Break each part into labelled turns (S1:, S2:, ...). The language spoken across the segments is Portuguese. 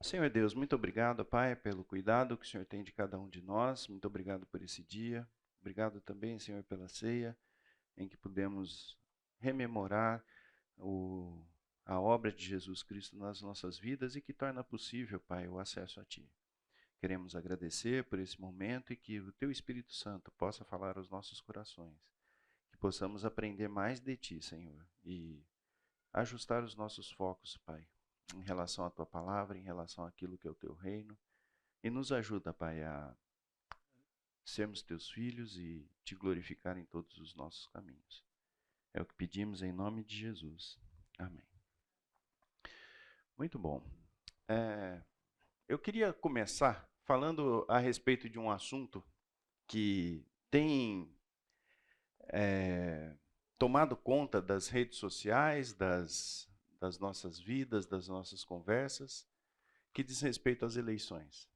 S1: Senhor Deus, muito obrigado, Pai, pelo cuidado que o Senhor tem de cada um de nós. Muito obrigado por esse dia. Obrigado também, Senhor, pela ceia, em que pudemos rememorar o, a obra de Jesus Cristo nas nossas vidas e que torna possível, Pai, o acesso a Ti. Queremos agradecer por esse momento e que o Teu Espírito Santo possa falar aos nossos corações. Que possamos aprender mais de Ti, Senhor, e ajustar os nossos focos, Pai, em relação à Tua palavra, em relação àquilo que é o Teu reino. E nos ajuda, Pai, a sermos Teus filhos e Te glorificar em todos os nossos caminhos. É o que pedimos em nome de Jesus. Amém. Muito bom. Eu queria começar falando a respeito de um assunto que tem tomado conta das redes sociais, das nossas vidas, das nossas conversas, que diz respeito às eleições.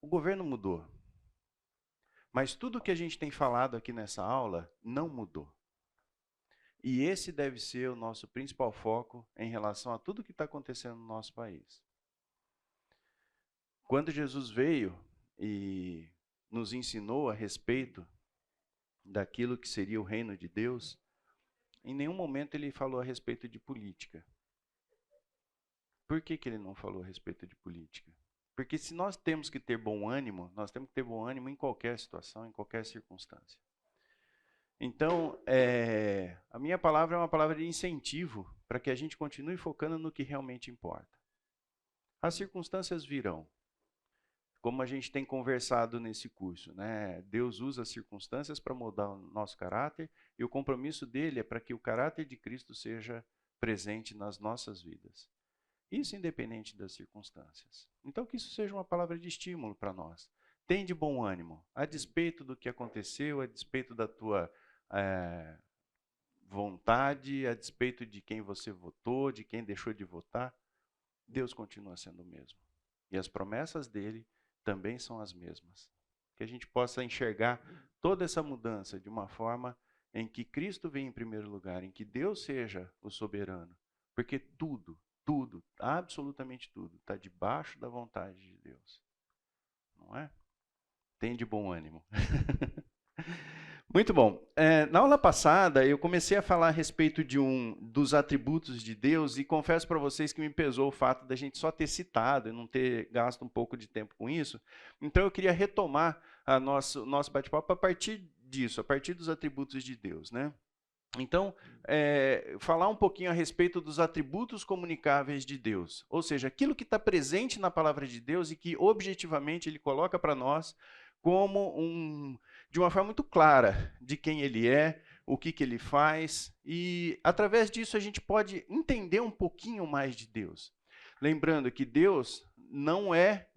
S1: O governo mudou, mas tudo que a gente tem falado aqui nessa aula não mudou. E esse deve ser o nosso principal foco em relação a tudo que está acontecendo no nosso país. Quando Jesus veio e nos ensinou a respeito daquilo que seria o reino de Deus, em nenhum momento ele falou a respeito de política. Por que ele não falou a respeito de política? Porque se nós temos que ter bom ânimo, nós temos que ter bom ânimo em qualquer situação, em qualquer circunstância. Então, a minha palavra é uma palavra de incentivo para que a gente continue focando no que realmente importa. As circunstâncias virão. Como a gente tem conversado nesse curso, né? Deus usa as circunstâncias para mudar o nosso caráter e o compromisso dele é para que o caráter de Cristo seja presente nas nossas vidas. Isso independente das circunstâncias. Então, que isso seja uma palavra de estímulo para nós. Tem de bom ânimo, a despeito do que aconteceu, a despeito da tua vontade, a despeito de quem você votou, de quem deixou de votar, Deus continua sendo o mesmo. E as promessas dele também são as mesmas. Que a gente possa enxergar toda essa mudança de uma forma em que Cristo vem em primeiro lugar, em que Deus seja o soberano. Porque tudo, absolutamente tudo, está debaixo da vontade de Deus. Não é? Tem de bom ânimo. Muito bom. Na aula passada, eu comecei a falar a respeito de dos atributos de Deus e confesso para vocês que me pesou o fato da gente só ter citado e não ter gasto um pouco de tempo com isso. Então, eu queria retomar nosso bate-papo a partir disso, a partir dos atributos de Deus, né? Então, falar um pouquinho a respeito dos atributos comunicáveis de Deus, ou seja, aquilo que está presente na palavra de Deus e que objetivamente ele coloca para nós como de uma forma muito clara de quem ele é, o que ele faz, e através disso a gente pode entender um pouquinho mais de Deus. Lembrando que Deus não é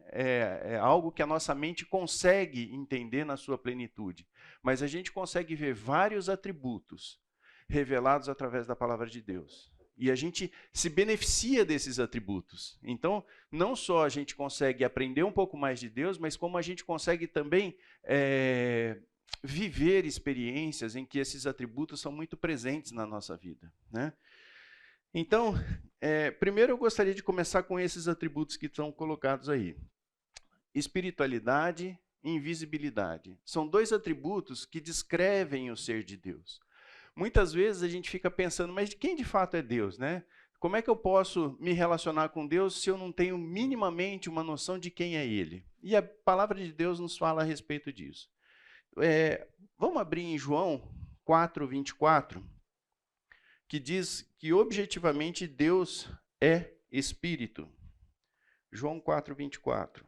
S1: algo que a nossa mente consegue entender na sua plenitude, mas a gente consegue ver vários atributos revelados através da palavra de Deus. E a gente se beneficia desses atributos. Então, não só a gente consegue aprender um pouco mais de Deus, mas como a gente consegue também viver experiências em que esses atributos são muito presentes na nossa vida, né? Então, primeiro eu gostaria de começar com esses atributos que estão colocados aí. Espiritualidade e invisibilidade. São dois atributos que descrevem o ser de Deus. Muitas vezes a gente fica pensando, mas de quem de fato é Deus, né? Como é que eu posso me relacionar com Deus se eu não tenho minimamente uma noção de quem é Ele? E a palavra de Deus nos fala a respeito disso. Vamos abrir em João 4:24, que diz que objetivamente Deus é Espírito. João 4:24.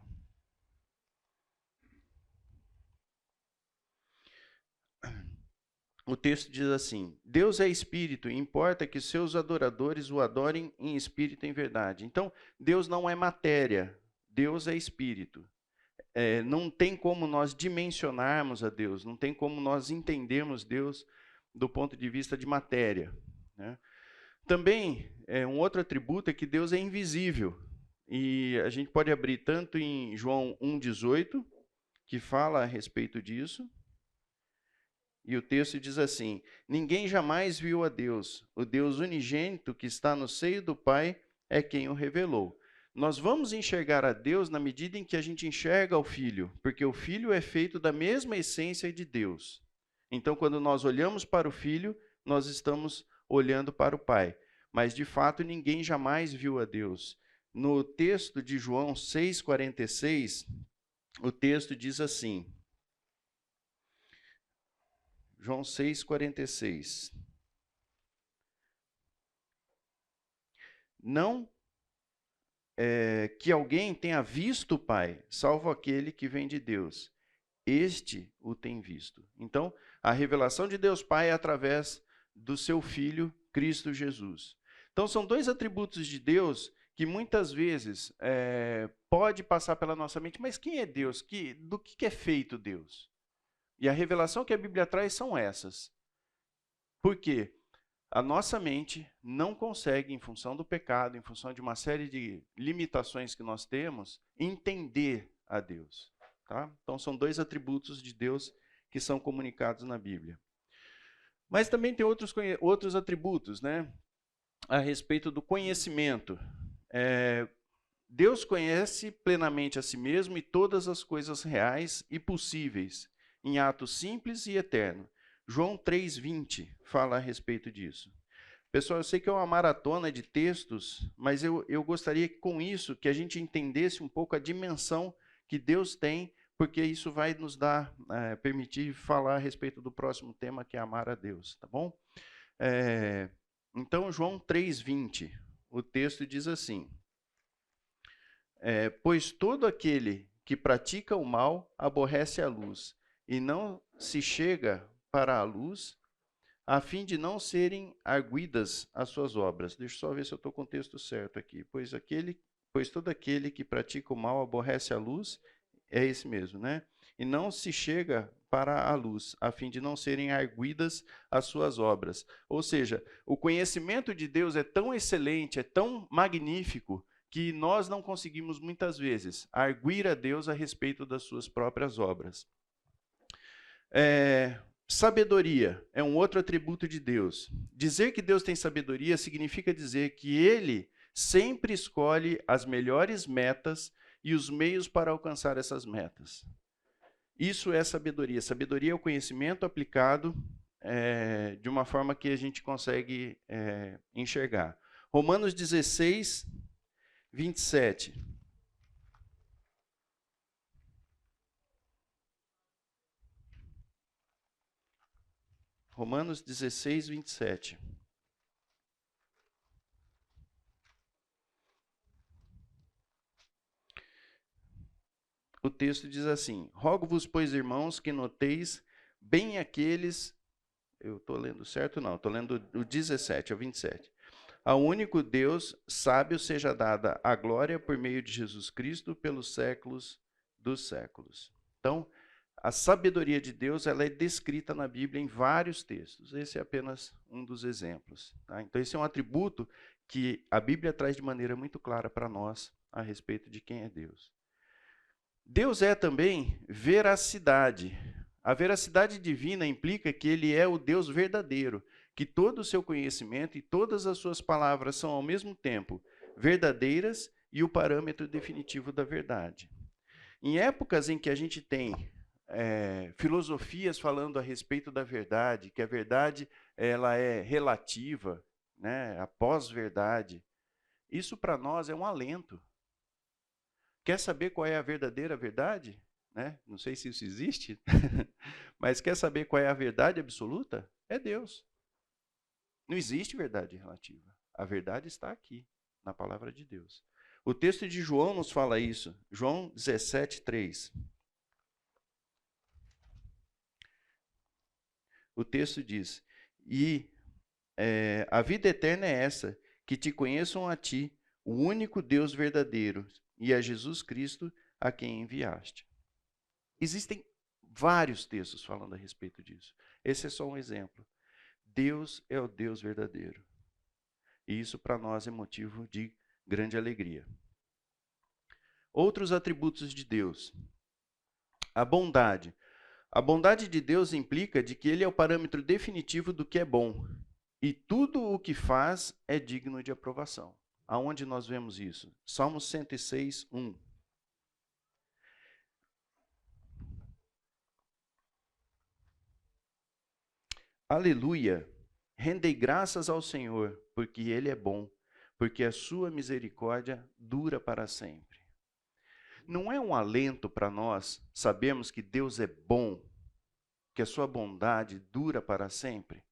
S1: O texto diz assim: Deus é espírito, e importa que seus adoradores o adorem em espírito e em verdade. Então, Deus não é matéria, Deus é espírito. Não tem como nós dimensionarmos a Deus, não tem como nós entendermos Deus do ponto de vista de matéria, né? Também, um outro atributo é que Deus é invisível. E a gente pode abrir tanto em João 1,18, que fala a respeito disso. E o texto diz assim: Ninguém jamais viu a Deus, o Deus unigênito que está no seio do Pai, é quem o revelou. Nós vamos enxergar a Deus na medida em que a gente enxerga o Filho, porque o Filho é feito da mesma essência de Deus. Então, quando nós olhamos para o Filho, nós estamos olhando para o Pai. Mas, de fato, ninguém jamais viu a Deus. No texto de João 6,46, o texto diz assim, João 6,46. Não que alguém tenha visto o Pai, salvo aquele que vem de Deus. Este o tem visto. Então, a revelação de Deus Pai é através do seu Filho, Cristo Jesus. Então, são dois atributos de Deus que muitas vezes pode passar pela nossa mente, mas quem é Deus? Do que é feito Deus? E a revelação que a Bíblia traz são essas. Por quê? A nossa mente não consegue, em função do pecado, em função de uma série de limitações que nós temos, entender a Deus. Tá? Então, são dois atributos de Deus que são comunicados na Bíblia. Mas também tem outros atributos, né? A respeito do conhecimento. Deus conhece plenamente a si mesmo e todas as coisas reais e possíveis, em ato simples e eterno. João 3,20 fala a respeito disso. Pessoal, eu sei que é uma maratona de textos, mas eu gostaria que com isso que a gente entendesse um pouco a dimensão que Deus tem, porque isso vai nos permitir falar a respeito do próximo tema, que é amar a Deus, tá bom? Então, João 3,20, o texto diz assim, pois todo aquele que pratica o mal aborrece a luz, e não se chega para a luz, a fim de não serem arguidas as suas obras. Deixa eu só ver se eu estou com o texto certo aqui. Pois todo aquele que pratica o mal aborrece a luz, é esse mesmo, né? E não se chega para a luz, a fim de não serem arguidas as suas obras. Ou seja, o conhecimento de Deus é tão excelente, é tão magnífico, que nós não conseguimos muitas vezes arguir a Deus a respeito das suas próprias obras. Sabedoria é um outro atributo de Deus. Dizer que Deus tem sabedoria significa dizer que Ele sempre escolhe as melhores metas e os meios para alcançar essas metas. Isso é sabedoria. Sabedoria é o conhecimento aplicado de uma forma que a gente consegue enxergar. Romanos 16, 27. Romanos 16, 27. O texto diz assim, rogo-vos, pois, irmãos, que noteis bem aqueles... Eu estou lendo certo? Não, estou lendo o 17 ao 27. Ao único Deus, sábio, seja dada a glória por meio de Jesus Cristo pelos séculos dos séculos. Então, a sabedoria de Deus ela é descrita na Bíblia em vários textos. Esse é apenas um dos exemplos. Tá? Então, esse é um atributo que a Bíblia traz de maneira muito clara para nós a respeito de quem é Deus. Deus é também veracidade. A veracidade divina implica que Ele é o Deus verdadeiro, que todo o seu conhecimento e todas as suas palavras são ao mesmo tempo verdadeiras e o parâmetro definitivo da verdade. Em épocas em que a gente tem filosofias falando a respeito da verdade, que a verdade ela é relativa, né, a pós-verdade, isso para nós é um alento. Quer saber qual é a verdadeira verdade? Né? Não sei se isso existe, mas quer saber qual é a verdade absoluta? É Deus. Não existe verdade relativa. A verdade está aqui, na palavra de Deus. O texto de João nos fala isso. João 17, 3. O texto diz, a vida eterna é essa, que te conheçam a ti, o único Deus verdadeiro, e a Jesus Cristo, a quem enviaste. Existem vários textos falando a respeito disso. Esse é só um exemplo. Deus é o Deus verdadeiro. E isso para nós é motivo de grande alegria. Outros atributos de Deus. A bondade. A bondade de Deus implica de que Ele é o parâmetro definitivo do que é bom. E tudo o que faz é digno de aprovação. Aonde nós vemos isso? Salmo 106, 1. Aleluia! Rendei graças ao Senhor, porque Ele é bom, porque a sua misericórdia dura para sempre. Não é um alento para nós sabermos que Deus é bom, que a sua bondade dura para sempre?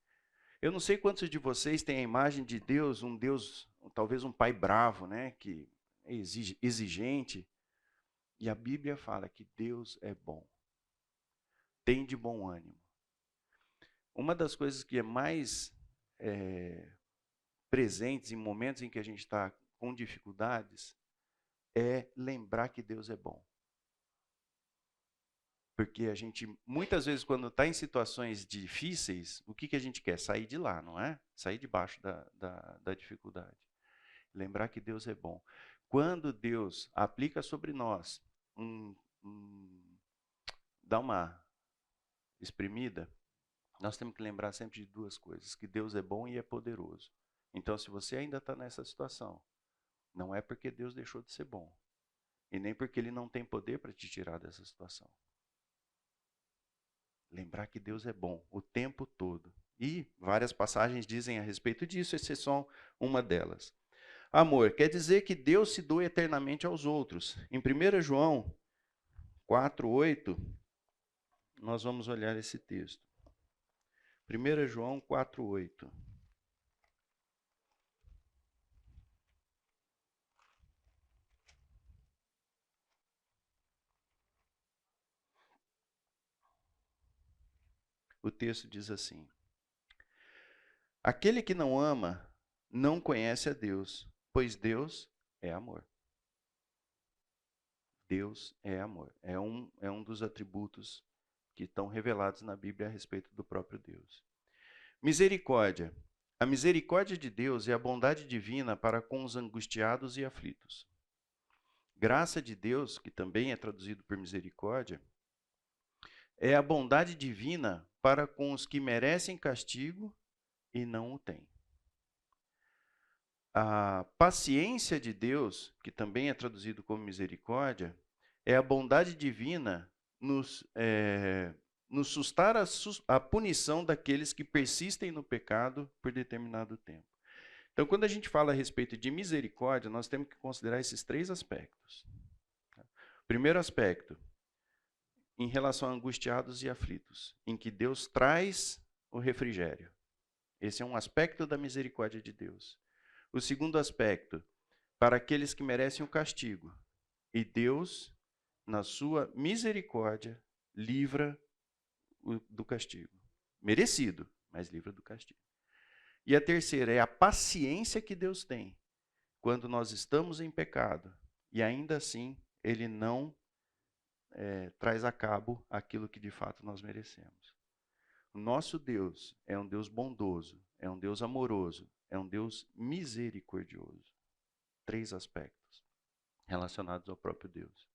S1: Eu não sei quantos de vocês têm a imagem de Deus, um Deus, talvez um pai bravo, né, que é exigente, e a Bíblia fala que Deus é bom, tem de bom ânimo. Uma das coisas que é mais presentes em momentos em que a gente está com dificuldades é lembrar que Deus é bom. Porque a gente, muitas vezes, quando está em situações difíceis, o que a gente quer? Sair de lá, não é? Sair debaixo da dificuldade. Lembrar que Deus é bom. Quando Deus aplica sobre nós, dá uma exprimida, nós temos que lembrar sempre de duas coisas: que Deus é bom e é poderoso. Então, se você ainda está nessa situação, não é porque Deus deixou de ser bom, e nem porque Ele não tem poder para te tirar dessa situação. Lembrar que Deus é bom o tempo todo. E várias passagens dizem a respeito disso, essa é só uma delas. Amor quer dizer que Deus se doa eternamente aos outros. Em 1 João 4:8, nós vamos olhar esse texto. 1 João 4:8. O texto diz assim: aquele que não ama não conhece a Deus, pois Deus é amor. Deus é amor. É um dos atributos que estão revelados na Bíblia a respeito do próprio Deus. Misericórdia. A misericórdia de Deus é a bondade divina para com os angustiados e aflitos. Graça de Deus, que também é traduzido por misericórdia, é a bondade divina para com os que merecem castigo e não o têm. A paciência de Deus, que também é traduzido como misericórdia, é a bondade divina nos sustar a punição daqueles que persistem no pecado por determinado tempo. Então, quando a gente fala a respeito de misericórdia, nós temos que considerar esses três aspectos. Primeiro aspecto, em relação a angustiados e aflitos, em que Deus traz o refrigério. Esse é um aspecto da misericórdia de Deus. O segundo aspecto, para aqueles que merecem o castigo. E Deus, na sua misericórdia, livra do castigo. Merecido, mas livra do castigo. E a terceira é a paciência que Deus tem quando nós estamos em pecado e ainda assim Ele não traz a cabo aquilo que de fato nós merecemos. O nosso Deus é um Deus bondoso, é um Deus amoroso, é um Deus misericordioso. Três aspectos relacionados ao próprio Deus.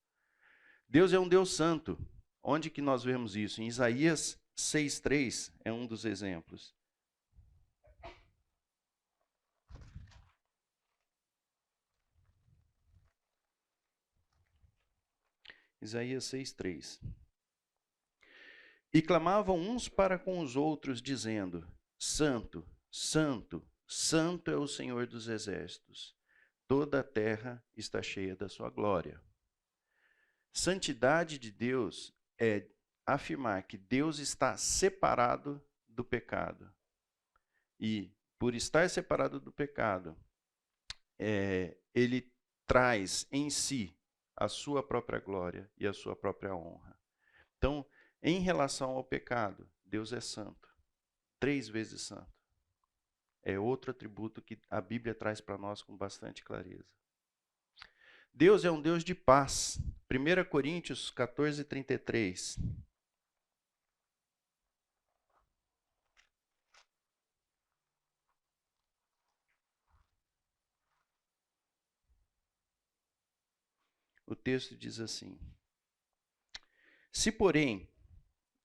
S1: Deus é um Deus santo. Onde que nós vemos isso? Em Isaías 6:3 é um dos exemplos. Isaías 6:3. E clamavam uns para com os outros, dizendo: Santo, Santo, Santo é o Senhor dos exércitos. Toda a terra está cheia da sua glória. Santidade de Deus é afirmar que Deus está separado do pecado. E, por estar separado do pecado, ele traz em si a sua própria glória e a sua própria honra. Então, em relação ao pecado, Deus é santo, 3 vezes santo. É outro atributo que a Bíblia traz para nós com bastante clareza. Deus é um Deus de paz. 1 Coríntios 14:33. O texto diz assim: se, porém,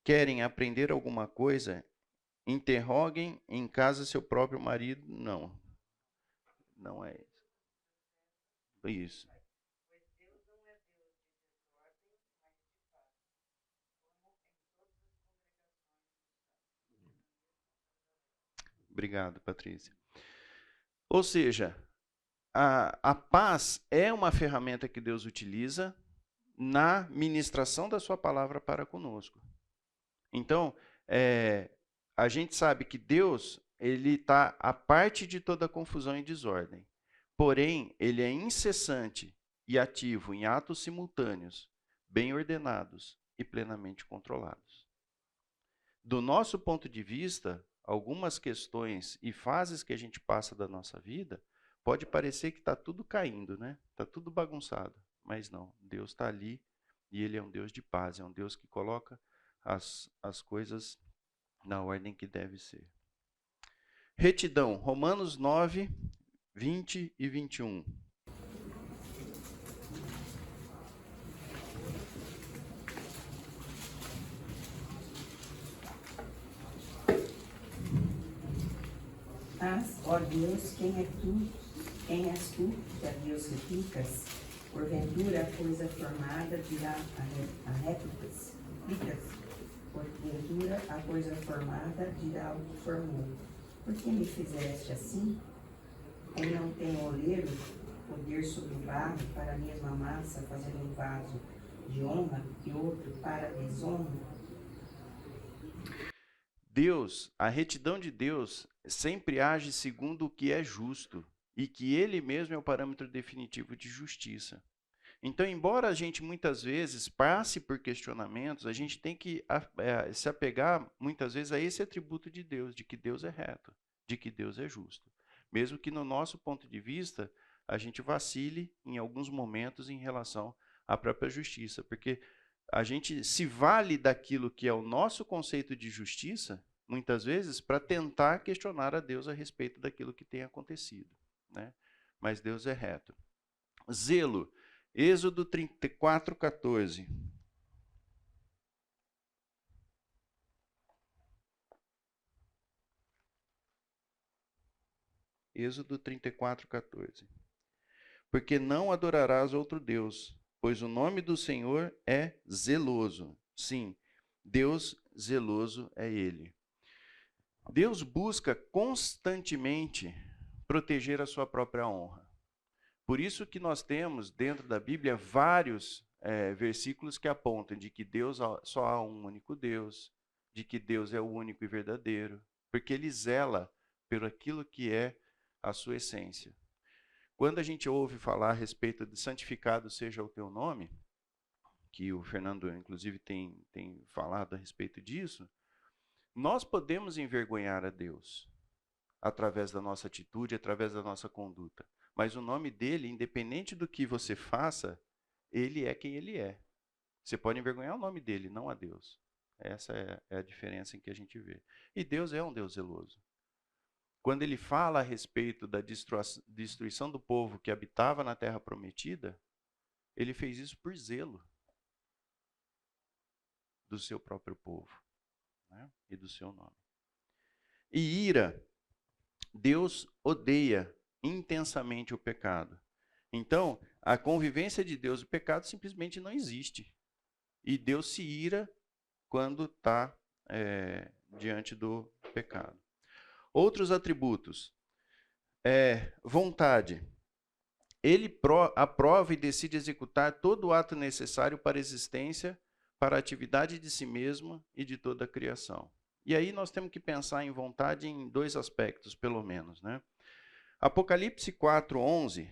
S1: querem aprender alguma coisa, interroguem em casa seu próprio marido. Não é isso. Isso. Obrigado, Patrícia. Ou seja, a paz é uma ferramenta que Deus utiliza na ministração da sua palavra para conosco. Então, a gente sabe que Deus, ele está à parte de toda confusão e desordem. Porém, ele é incessante e ativo em atos simultâneos, bem ordenados e plenamente controlados. Do nosso ponto de vista, algumas questões e fases que a gente passa da nossa vida, pode parecer que está tudo caindo, né? Está tudo bagunçado. Mas não, Deus está ali e Ele é um Deus de paz, é um Deus que coloca as coisas na ordem que deve ser. Retidão, Romanos 9, 20 e 21.
S2: Mas, ó Deus, quem és tu, que a Deus replicas? Porventura a coisa formada dirá a réplicas? Porventura a coisa formada dirá o que formou. Por que me fizeste assim? Ou não tem oleiro poder sobre o barro para a mesma massa fazer um vaso de honra e outro para desonra?
S1: Deus, a retidão de Deus sempre age segundo o que é justo e que Ele mesmo é o parâmetro definitivo de justiça. Então, embora a gente muitas vezes passe por questionamentos, a gente tem que se apegar muitas vezes a esse atributo de Deus, de que Deus é reto, de que Deus é justo. Mesmo que no nosso ponto de vista, a gente vacile em alguns momentos em relação à própria justiça, porque a gente se vale daquilo que é o nosso conceito de justiça, muitas vezes, para tentar questionar a Deus a respeito daquilo que tem acontecido, né? Mas Deus é reto. Zelo, Êxodo 34, 14. Êxodo 34, 14. Porque não adorarás outro Deus, pois o nome do Senhor é zeloso. Sim, Deus zeloso é Ele. Deus busca constantemente proteger a sua própria honra. Por isso que nós temos dentro da Bíblia vários versículos que apontam de que Deus só há um único Deus, de que Deus é o único e verdadeiro, porque Ele zela por aquilo que é a sua essência. Quando a gente ouve falar a respeito de santificado seja o teu nome, que o Fernando inclusive tem falado a respeito disso, nós podemos envergonhar a Deus através da nossa atitude, através da nossa conduta. Mas o nome dele, independente do que você faça, ele é quem ele é. Você pode envergonhar o nome dele, não a Deus. Essa é a diferença em que a gente vê. E Deus é um Deus zeloso. Quando ele fala a respeito da destruição do povo que habitava na terra prometida, ele fez isso por zelo do seu próprio povo, né? E do seu nome. E ira, Deus odeia intensamente o pecado. Então, a convivência de Deus e o pecado simplesmente não existe. E Deus se ira quando está diante do pecado. Outros atributos. Vontade. Ele aprova e decide executar todo o ato necessário para a existência, para a atividade de si mesmo e de toda a criação. E aí nós temos que pensar em vontade em dois aspectos, pelo menos, né? Apocalipse 4:11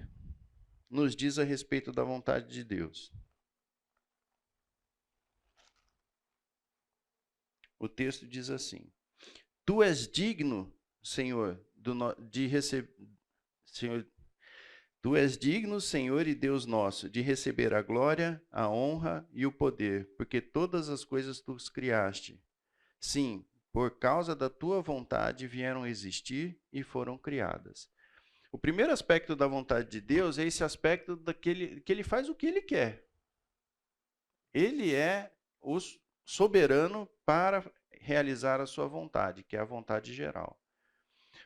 S1: nos diz a respeito da vontade de Deus. O texto diz assim: Tu és digno, Senhor, de receber, Senhor, Tu és digno, Senhor e Deus nosso, de receber a glória, a honra e o poder, porque todas as coisas tu criaste. Sim, por causa da tua vontade vieram a existir e foram criadas. O primeiro aspecto da vontade de Deus é esse aspecto que ele faz o que ele quer. Ele é o soberano para realizar a sua vontade, que é a vontade geral.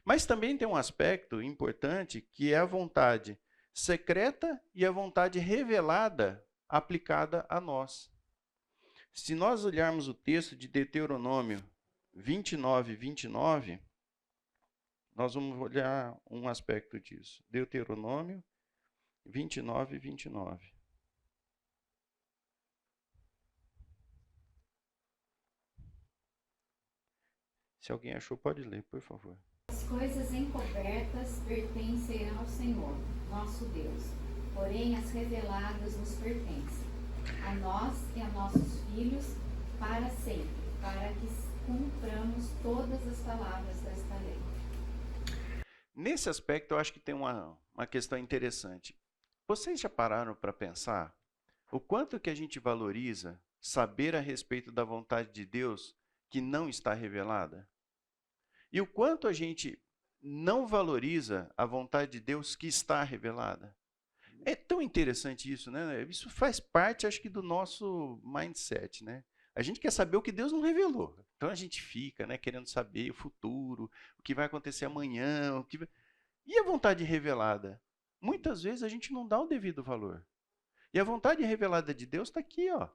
S1: Mas também tem um aspecto importante que é a vontade secreta e a vontade revelada aplicada a nós. Se nós olharmos o texto de Deuteronômio 29, 29, nós vamos olhar um aspecto disso. Deuteronômio 29, 29. Se alguém achou, pode ler, por favor.
S3: As coisas encobertas pertencem ao Senhor, nosso Deus, porém as reveladas nos pertencem, a nós e a nossos filhos, para sempre, para que cumpramos todas as palavras desta lei.
S1: Nesse aspecto, eu acho que tem uma questão interessante. Vocês já pararam para pensar o quanto que a gente valoriza saber a respeito da vontade de Deus que não está revelada? E o quanto a gente não valoriza a vontade de Deus que está revelada? É tão interessante isso, né? Isso faz parte, acho que, do nosso mindset, né? A gente quer saber o que Deus não revelou. Então a gente fica, né, querendo saber o futuro, o que vai acontecer amanhã, E a vontade revelada? Muitas vezes a gente não dá o devido valor. E a vontade revelada de Deus está aqui, ó.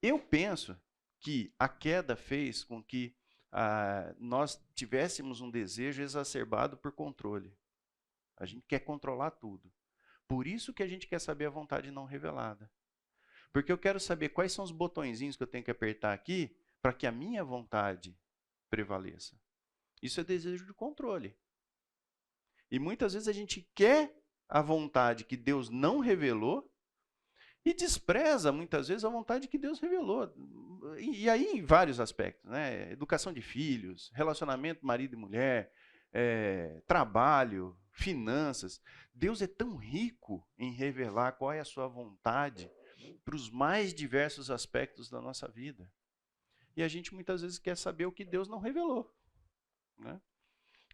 S1: Eu penso que a queda fez com que nós tivéssemos um desejo exacerbado por controle. A gente quer controlar tudo. Por isso que a gente quer saber a vontade não revelada. Porque eu quero saber quais são os botõezinhos que eu tenho que apertar aqui para que a minha vontade prevaleça. Isso é desejo de controle. E muitas vezes a gente quer a vontade que Deus não revelou e despreza, muitas vezes, a vontade que Deus revelou. E aí, em vários aspectos, né? Educação de filhos, relacionamento marido e mulher, trabalho, finanças. Deus é tão rico em revelar qual é a sua vontade para os mais diversos aspectos da nossa vida. E a gente muitas vezes quer saber o que Deus não revelou, né?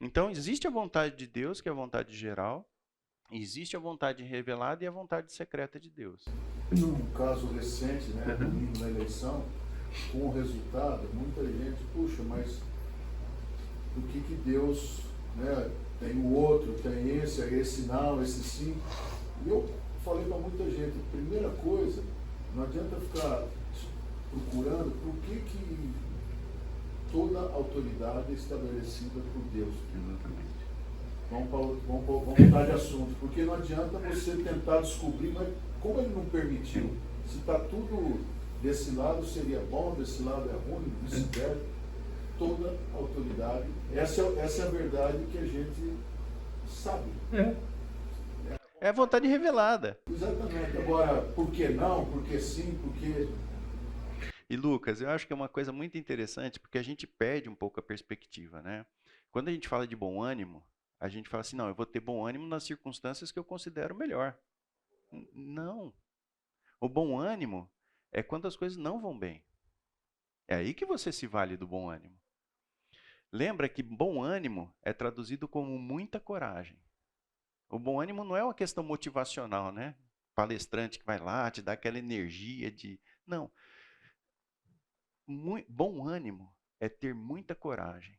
S1: Então, existe a vontade de Deus, que é a vontade geral, existe a vontade revelada e a vontade secreta de Deus.
S4: Num caso recente, né, domingo na eleição, com o resultado, muita gente, puxa, mas o que Deus, né, tem o outro, tem esse não, esse sim. E eu falei para muita gente, primeira coisa, não adianta ficar procurando por que toda autoridade é estabelecida por Deus.
S1: Exatamente.
S4: Vamos mudar de assunto, porque não adianta você tentar descobrir, mas como ele não permitiu, se está tudo desse lado seria bom, desse lado é ruim, vice-versa, toda autoridade, essa é a verdade que a gente sabe.
S1: É a vontade revelada.
S4: Exatamente. Agora, por que não? Por que sim? Por que...
S1: E Lucas, eu acho que é uma coisa muito interessante, porque a gente perde um pouco a perspectiva, né? Quando a gente fala de bom ânimo, a gente fala assim, não, eu vou ter bom ânimo nas circunstâncias que eu considero melhor. Não. O bom ânimo é quando as coisas não vão bem. É aí que você se vale do bom ânimo. Lembra que bom ânimo é traduzido como muita coragem. O bom ânimo não é uma questão motivacional, né? Palestrante que vai lá, te dá aquela energia de... Não. Bom ânimo é ter muita coragem.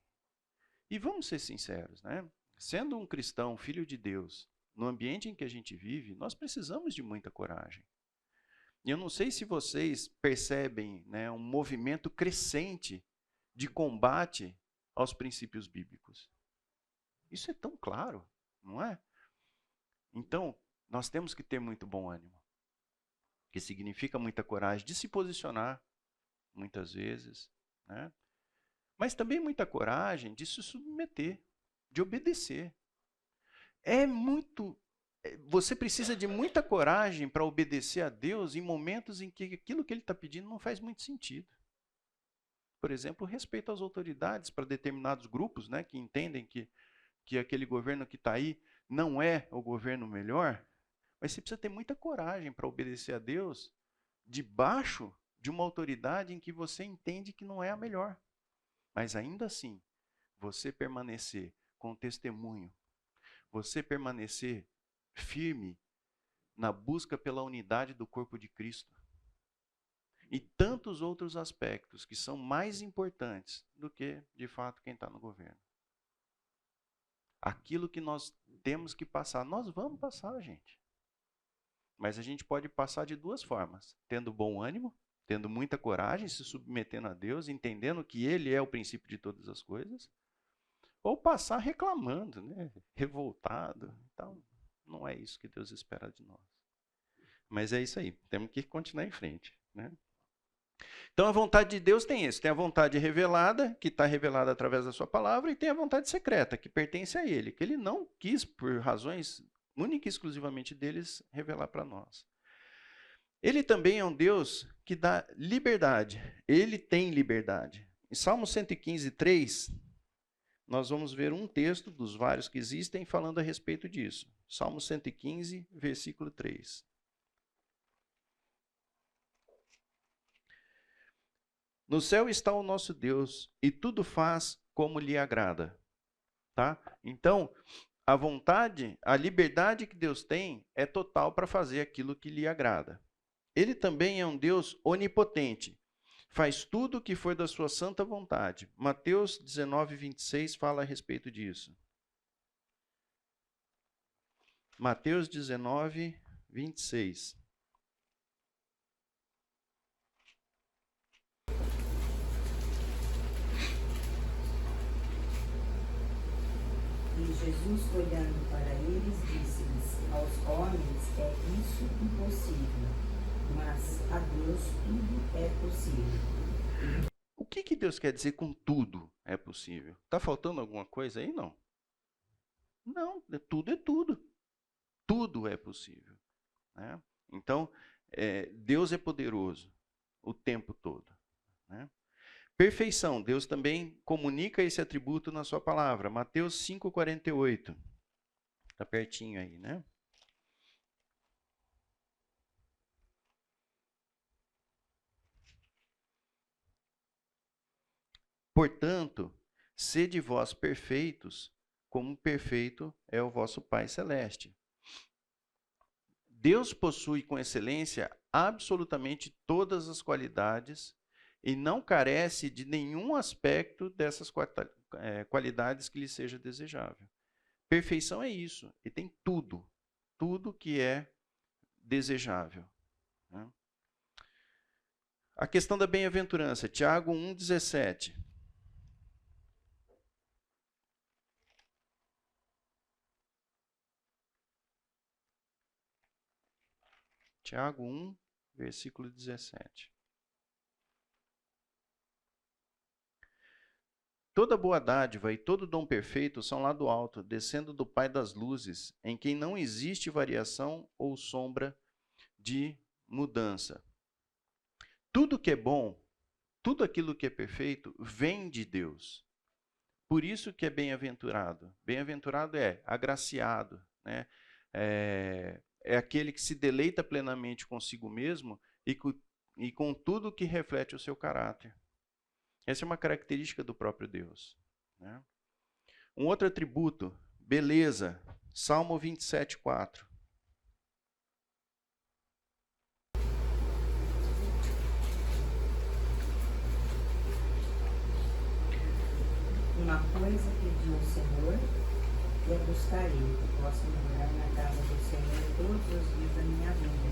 S1: E vamos ser sinceros, né? Sendo um cristão, filho de Deus, no ambiente em que a gente vive, nós precisamos de muita coragem. E eu não sei se vocês percebem, né, um movimento crescente de combate aos princípios bíblicos. Isso é tão claro, não é? Então, nós temos que ter muito bom ânimo, que significa muita coragem de se posicionar, muitas vezes, né? Mas também muita coragem de se submeter, de obedecer. Você precisa de muita coragem para obedecer a Deus em momentos em que aquilo que Ele está pedindo não faz muito sentido. Por exemplo, o respeito às autoridades para determinados grupos, né, que entendem que aquele governo que está aí não é o governo melhor, mas você precisa ter muita coragem para obedecer a Deus debaixo de uma autoridade em que você entende que não é a melhor. Mas ainda assim, você permanecer com testemunho, você permanecer firme na busca pela unidade do corpo de Cristo. E tantos outros aspectos que são mais importantes do que, de fato, quem está no governo. aquilo que nós temos que passar. Nós vamos passar, gente. Mas a gente pode passar de duas formas: tendo bom ânimo, tendo muita coragem, se submetendo a Deus, entendendo que Ele é o princípio de todas as coisas, ou passar reclamando, né? Revoltado. Então, não é isso que Deus espera de nós. Mas é isso aí, temos que continuar em frente, né? Então a vontade de Deus tem isso: tem a vontade revelada, que está revelada através da sua palavra, e tem a vontade secreta, que pertence a Ele, que Ele não quis, por razões única e exclusivamente deles, revelar para nós. Ele também é um Deus que dá liberdade. Ele tem liberdade. Em Salmo 115, 3, nós vamos ver um texto dos vários que existem falando a respeito disso. Salmo 115, versículo 3. No céu está o nosso Deus, e tudo faz como lhe agrada. Tá? Então, a vontade, a liberdade que Deus tem é total para fazer aquilo que lhe agrada. Ele também é um Deus onipotente. Faz tudo o que for da sua santa vontade. Mateus 19, 26 fala a respeito disso. Mateus 19, 26.
S2: E Jesus, olhando para eles, disse-lhes: aos homens é isso impossível, mas a Deus tudo é possível.
S1: O que Deus quer dizer com tudo é possível? Está faltando alguma coisa aí? Não. Não, tudo é tudo. Tudo é possível. Né? Então, Deus é poderoso o tempo todo. Né? Perfeição, Deus também comunica esse atributo na sua palavra. Mateus 5,48. Está pertinho aí, né? Portanto, sede vós perfeitos, como perfeito é o vosso Pai Celeste. Deus possui com excelência absolutamente todas as qualidades e não carece de nenhum aspecto dessas qualidades que lhe seja desejável. Perfeição é isso, e tem tudo, tudo que é desejável. Né? A questão da bem-aventurança, Tiago 1,17. Tiago 1, versículo 17. Toda boa dádiva e todo dom perfeito são lá do alto, descendo do Pai das luzes, em quem não existe variação ou sombra de mudança. Tudo que é bom, tudo aquilo que é perfeito, vem de Deus. Por isso que é bem-aventurado. Bem-aventurado é agraciado, né? É aquele que se deleita plenamente consigo mesmo e com tudo que reflete o seu caráter. Essa é uma característica do próprio Deus. Né? Um outro atributo, beleza. Salmo 27, 4.
S2: Uma coisa pedi ao Senhor e a buscarei, que possa morar na casa do Senhor todos os dias da minha vida,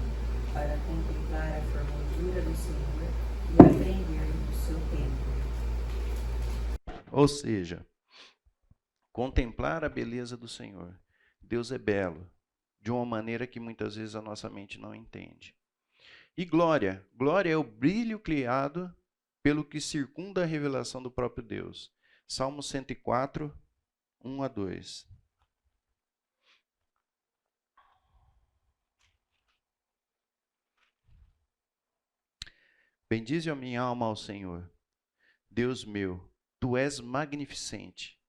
S2: para contemplar a formosura do Senhor e aprender do seu tempo.
S1: Ou seja, contemplar a beleza do Senhor. Deus é belo, de uma maneira que muitas vezes a nossa mente não entende. E glória. Glória é o brilho criado pelo que circunda a revelação do próprio Deus. Salmo 104, 1 a 2. Bendize a minha alma ao Senhor. Deus meu, tu és magnificente,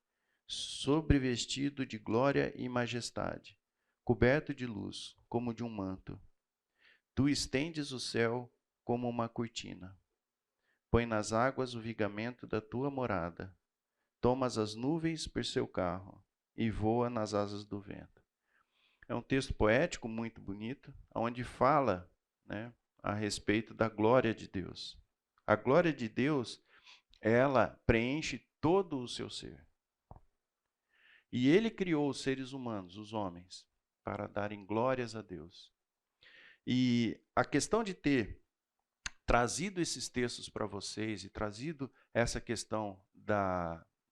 S1: sobrevestido de glória e majestade, coberto de luz, como de um manto. Tu estendes o céu como uma cortina. Põe nas águas o vigamento da tua morada. Tomas as nuvens por seu carro e voa nas asas do vento. É um texto poético muito bonito, onde fala, né, a respeito da glória de Deus. A glória de Deus, ela preenche todo o seu ser. E ele criou os seres humanos, os homens, para darem glórias a Deus. E a questão de ter trazido esses textos para vocês e trazido essa questão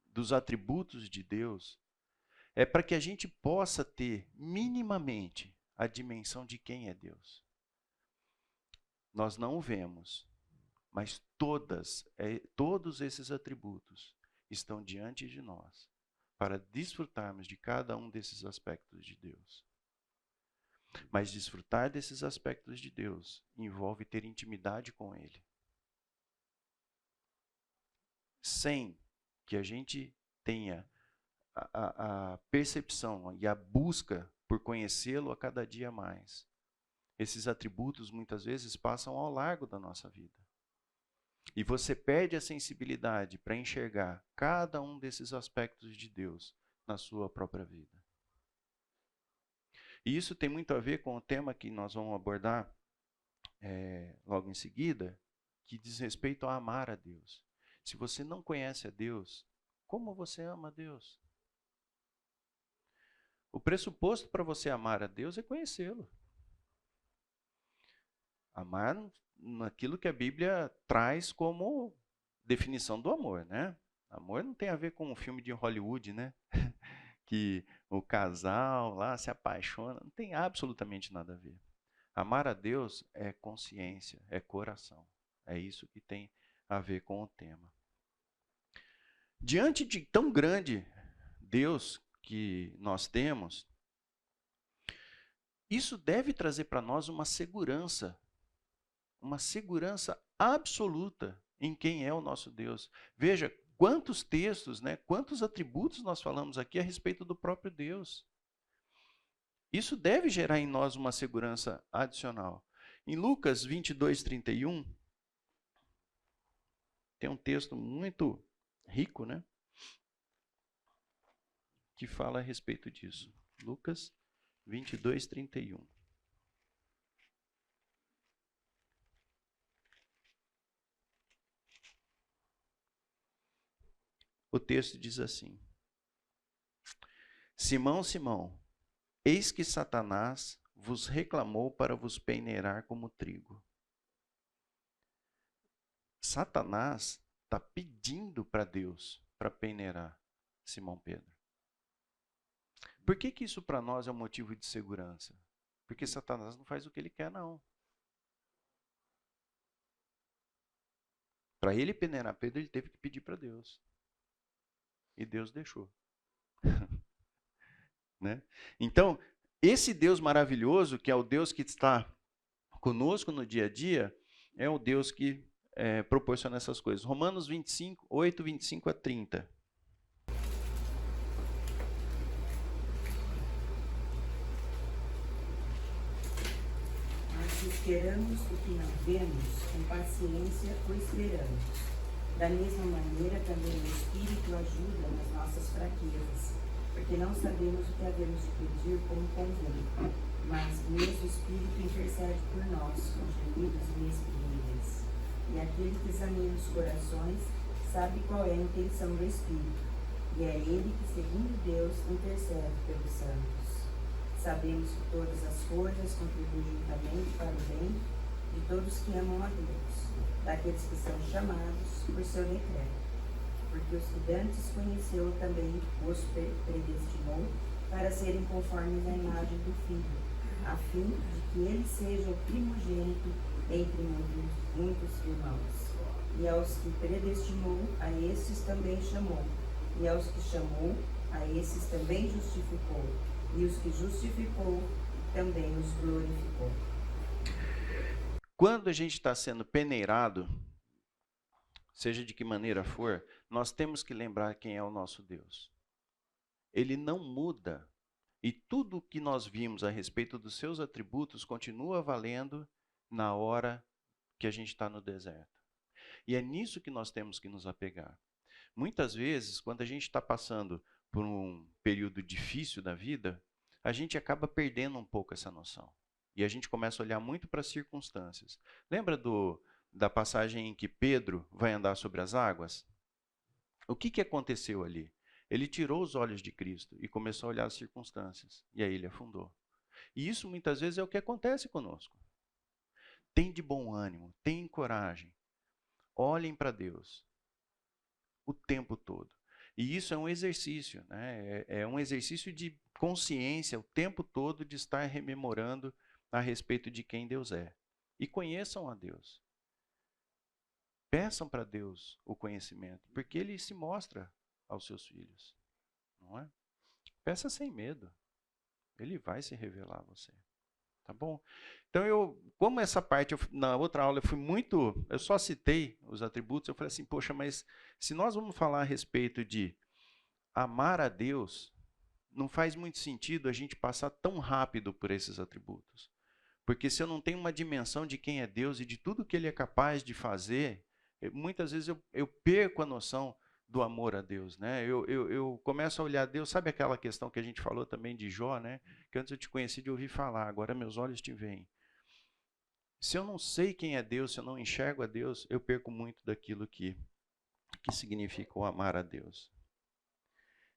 S1: dos atributos de Deus é para que a gente possa ter minimamente a dimensão de quem é Deus. Nós não o vemos, mas todos esses atributos estão diante de nós para desfrutarmos de cada um desses aspectos de Deus. Mas desfrutar desses aspectos de Deus envolve ter intimidade com Ele. Sem que a gente tenha a percepção e a busca por conhecê-lo a cada dia mais, esses atributos muitas vezes passam ao largo da nossa vida. E você perde a sensibilidade para enxergar cada um desses aspectos de Deus na sua própria vida. E isso tem muito a ver com o tema que nós vamos abordar logo em seguida, que diz respeito a amar a Deus. Se você não conhece a Deus, como você ama a Deus? O pressuposto para você amar a Deus é conhecê-lo. Amar naquilo que a Bíblia traz como definição do amor, né? Amor não tem a ver com um filme de Hollywood, né? Que o casal lá se apaixona, não tem absolutamente nada a ver. Amar a Deus é consciência, é coração. É isso que tem a ver com o tema. Diante de tão grande Deus que nós temos, isso deve trazer para nós uma segurança absoluta em quem é o nosso Deus. Veja quantos textos, né, quantos atributos nós falamos aqui a respeito do próprio Deus. Isso deve gerar em nós uma segurança adicional. Em Lucas 22:31, tem um texto muito rico, né, que fala a respeito disso. Lucas 22:31. O texto diz assim: Simão, Simão, eis que Satanás vos reclamou para vos peneirar como trigo. Satanás está pedindo para Deus para peneirar Simão Pedro. Por que isso para nós é um motivo de segurança? Porque Satanás não faz o que ele quer, não. Para ele peneirar Pedro, ele teve que pedir para Deus. E Deus deixou. Né? Então, esse Deus maravilhoso, que é o Deus que está conosco no dia a dia, é o Deus que proporciona essas coisas. Romanos 8:25-30.
S2: Mas se esperamos o que não vemos, com paciência o esperamos. Da mesma maneira, também o Espírito ajuda nas nossas fraquezas, porque não sabemos o que havemos de pedir como convém, mas o mesmo Espírito intercede por nós, com gemidos inexprimíveis. E aquele que examina os corações sabe qual é a intenção do Espírito, e é ele que, segundo Deus, intercede pelos santos. Sabemos que todas as coisas contribuem juntamente para o bem de todos que amam a Deus, daqueles que são chamados por seu decreto. Porque os que antes conheceu também os predestinou para serem conformes à imagem do Filho, a fim de que ele seja o primogênito entre muitos irmãos. E aos que predestinou, a esses também chamou. E aos que chamou, a esses também justificou. E os que justificou, também os glorificou.
S1: Quando a gente está sendo peneirado, seja de que maneira for, nós temos que lembrar quem é o nosso Deus. Ele não muda. E tudo o que nós vimos a respeito dos seus atributos continua valendo na hora que a gente está no deserto. E é nisso que nós temos que nos apegar. Muitas vezes, quando a gente está passando por um período difícil da vida, a gente acaba perdendo um pouco essa noção. E a gente começa a olhar muito para as circunstâncias. Lembra da passagem em que Pedro vai andar sobre as águas? O que aconteceu ali? Ele tirou os olhos de Cristo e começou a olhar as circunstâncias. E aí ele afundou. E isso muitas vezes é o que acontece conosco. Tem de bom ânimo, tem coragem. Olhem para Deus o tempo todo. E isso é um exercício, né? É um exercício de consciência o tempo todo de estar rememorando a respeito de quem Deus é. E conheçam a Deus. Peçam para Deus o conhecimento, porque Ele se mostra aos seus filhos, não é? Peça sem medo. Ele vai se revelar a você. Tá bom? Então, como essa parte, na outra aula, eu só citei os atributos, eu falei assim, poxa, mas se nós vamos falar a respeito de amar a Deus, não faz muito sentido a gente passar tão rápido por esses atributos. Porque se eu não tenho uma dimensão de quem é Deus e de tudo que Ele é capaz de fazer, muitas vezes eu perco a noção do amor a Deus, né? Eu começo a olhar Deus, sabe aquela questão que a gente falou também de Jó, né? Que antes eu te conheci de ouvir falar, agora meus olhos te veem. Se eu não sei quem é Deus, se eu não enxergo a Deus, eu perco muito daquilo que significa o amar a Deus.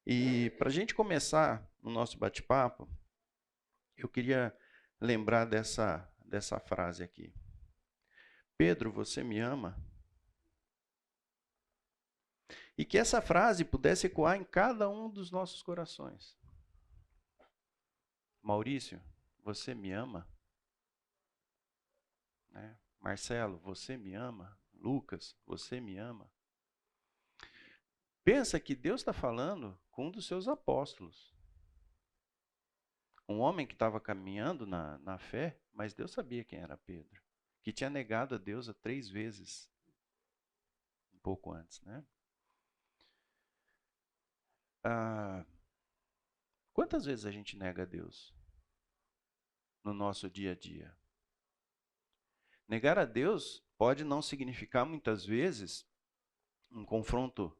S1: E para a gente começar o nosso bate-papo, eu queria lembrar dessa frase aqui. Pedro, você me ama? E que essa frase pudesse ecoar em cada um dos nossos corações. Maurício, você me ama? Né? Marcelo, você me ama? Lucas, você me ama? Pensa que Deus está falando com um dos seus apóstolos. Um homem que estava caminhando na fé, mas Deus sabia quem era Pedro. Que tinha negado a Deus 3 vezes. Um pouco antes, né? Quantas vezes a gente nega a Deus no nosso dia a dia? Negar a Deus pode não significar, muitas vezes, um confronto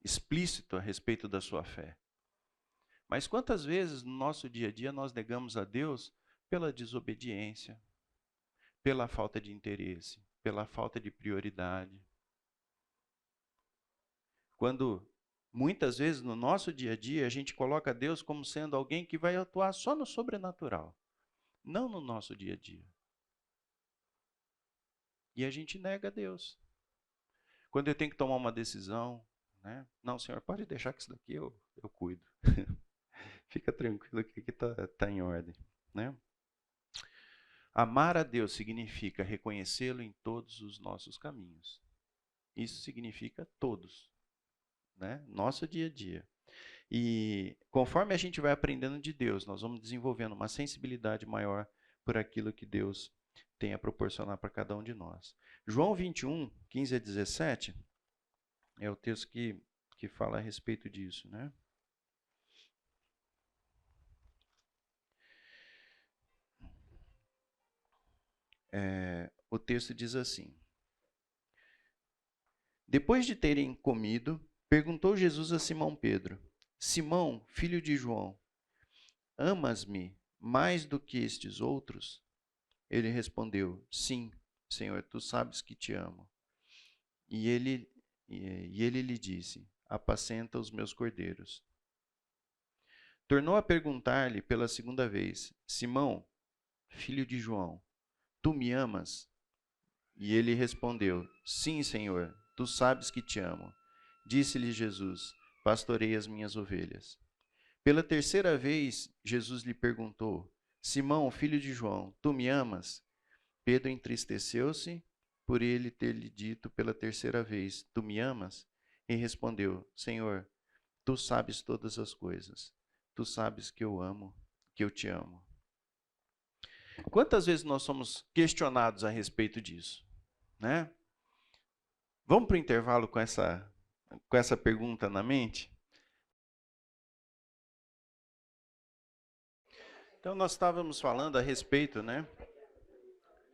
S1: explícito a respeito da sua fé. Mas quantas vezes no nosso dia a dia nós negamos a Deus pela desobediência, pela falta de interesse, pela falta de prioridade? Quando muitas vezes no nosso dia a dia a gente coloca Deus como sendo alguém que vai atuar só no sobrenatural, não no nosso dia a dia. E a gente nega a Deus. Quando eu tenho que tomar uma decisão, né? Não, Senhor, pode deixar que isso daqui eu cuido. Fica tranquilo que aqui está em ordem, né? Amar a Deus significa reconhecê-lo em todos os nossos caminhos. Isso significa todos, né? Nosso dia a dia. E conforme a gente vai aprendendo de Deus, nós vamos desenvolvendo uma sensibilidade maior por aquilo que Deus tem a proporcionar para cada um de nós. João 21, 15 a 17, é o texto que fala a respeito disso, né? O texto diz assim: Depois de terem comido, perguntou Jesus a Simão Pedro: Simão, filho de João, amas-me mais do que estes outros? Ele respondeu: Sim, Senhor, tu sabes que te amo. E ele lhe disse: Apacenta os meus cordeiros. Tornou a perguntar-lhe pela segunda vez: Simão, filho de João, tu me amas? E ele respondeu: Sim, Senhor, tu sabes que te amo. Disse-lhe Jesus: Pastorei as minhas ovelhas. Pela terceira vez, Jesus lhe perguntou: Simão, filho de João, tu me amas? Pedro entristeceu-se por ele ter lhe dito pela terceira vez: Tu me amas? E respondeu: Senhor, tu sabes todas as coisas. Tu sabes que eu amo, que eu te amo. Quantas vezes nós somos questionados a respeito disso, né? Vamos para o intervalo com essa pergunta na mente? Então, nós estávamos falando a respeito, né,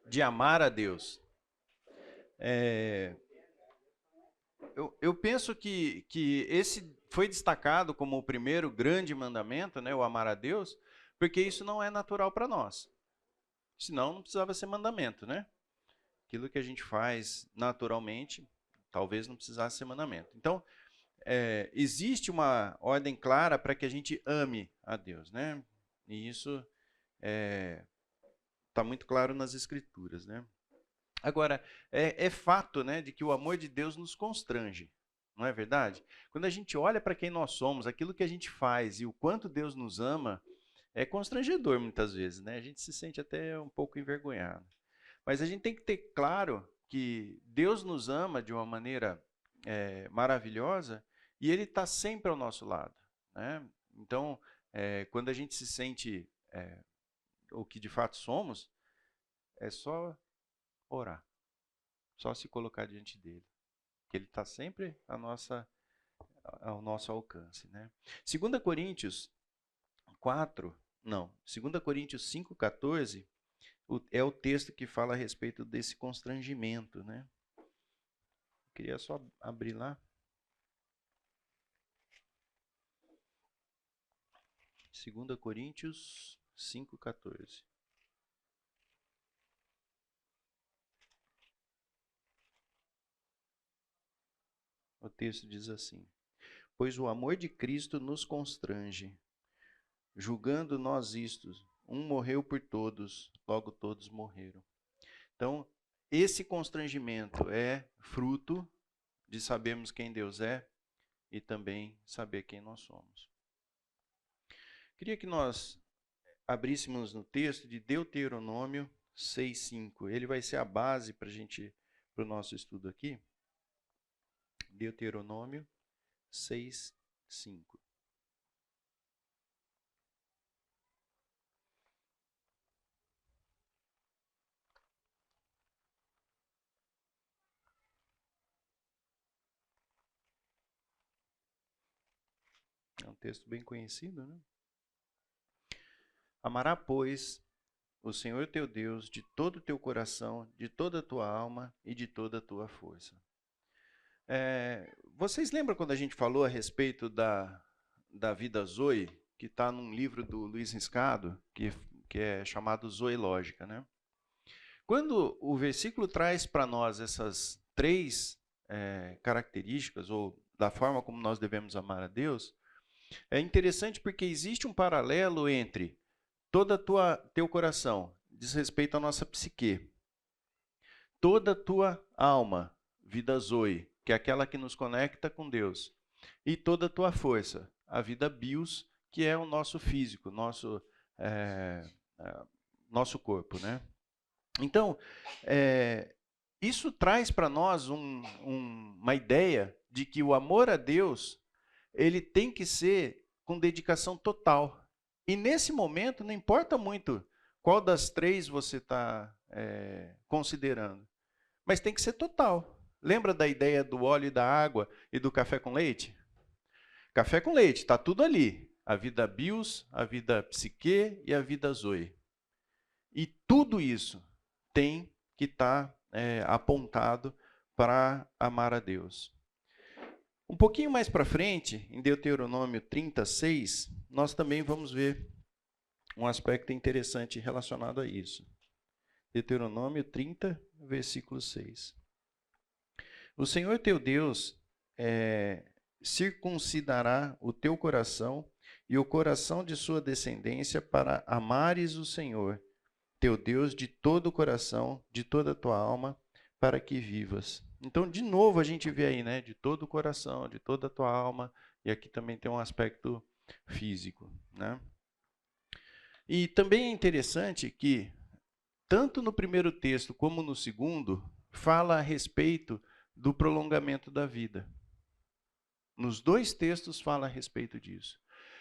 S1: de amar a Deus. Eu penso que esse foi destacado como o primeiro grande mandamento, né, o amar a Deus, porque isso não é natural para nós. Senão não precisava ser mandamento, né? Aquilo que a gente faz naturalmente, talvez não precisasse ser mandamento. Então, existe uma ordem clara para que a gente ame a Deus, né? E isso está muito claro nas Escrituras, né? Agora, é fato, né, de que o amor de Deus nos constrange, não é verdade? Quando a gente olha para quem nós somos, aquilo que a gente faz e o quanto Deus nos ama, é constrangedor muitas vezes, né? A gente se sente até um pouco envergonhado. Mas a gente tem que ter claro que Deus nos ama de uma maneira maravilhosa e Ele está sempre ao nosso lado, né? Então, quando a gente se sente o que de fato somos, é só orar, só se colocar diante dele, que ele está sempre ao nosso alcance, né? 2 Coríntios 5,14 é o texto que fala a respeito desse constrangimento, né? Queria só abrir lá. 2 Coríntios 5,14. O texto diz assim: pois o amor de Cristo nos constrange, julgando nós isto, um morreu por todos, logo todos morreram. Então, esse constrangimento é fruto de sabermos quem Deus é e também saber quem nós somos. Queria que nós abríssemos no texto de Deuteronômio 6,5. Ele vai ser a base para o nosso estudo aqui. Deuteronômio 6,5. É um texto bem conhecido, né? Amará, pois, o Senhor teu Deus de todo o teu coração, de toda a tua alma e de toda a tua força. Vocês lembram quando a gente falou a respeito da vida Zoe, que está num livro do Luiz Riscado, que é chamado Zoe Lógica, né? Quando o versículo traz para nós essas três características, ou da forma como nós devemos amar a Deus, é interessante porque existe um paralelo entre todo teu coração, diz respeito à nossa psique, toda a tua alma, vida Zoe, que é aquela que nos conecta com Deus, e toda a tua força, a vida bios, que é o nosso físico, nosso corpo, né? Então, isso traz para nós uma ideia de que o amor a Deus, ele tem que ser com dedicação total. E nesse momento, não importa muito qual das três você está considerando, mas tem que ser total. Lembra da ideia do óleo e da água e do café com leite? Café com leite, está tudo ali. A vida bios, a vida psique e a vida zoe. E tudo isso tem que estar apontado para amar a Deus. Um pouquinho mais para frente, em Deuteronômio 36, nós também vamos ver um aspecto interessante relacionado a isso. Deuteronômio 30, versículo 6. O Senhor teu Deus circuncidará o teu coração e o coração de sua descendência para amares o Senhor, teu Deus, de todo o coração, de toda a tua alma, para que vivas. Então, de novo, a gente vê aí, né? De todo o coração, de toda a tua alma, e aqui também tem um aspecto físico, né? E também é interessante que, tanto no primeiro texto como no segundo, fala a respeito do prolongamento da vida. Nos dois textos fala a respeito disso.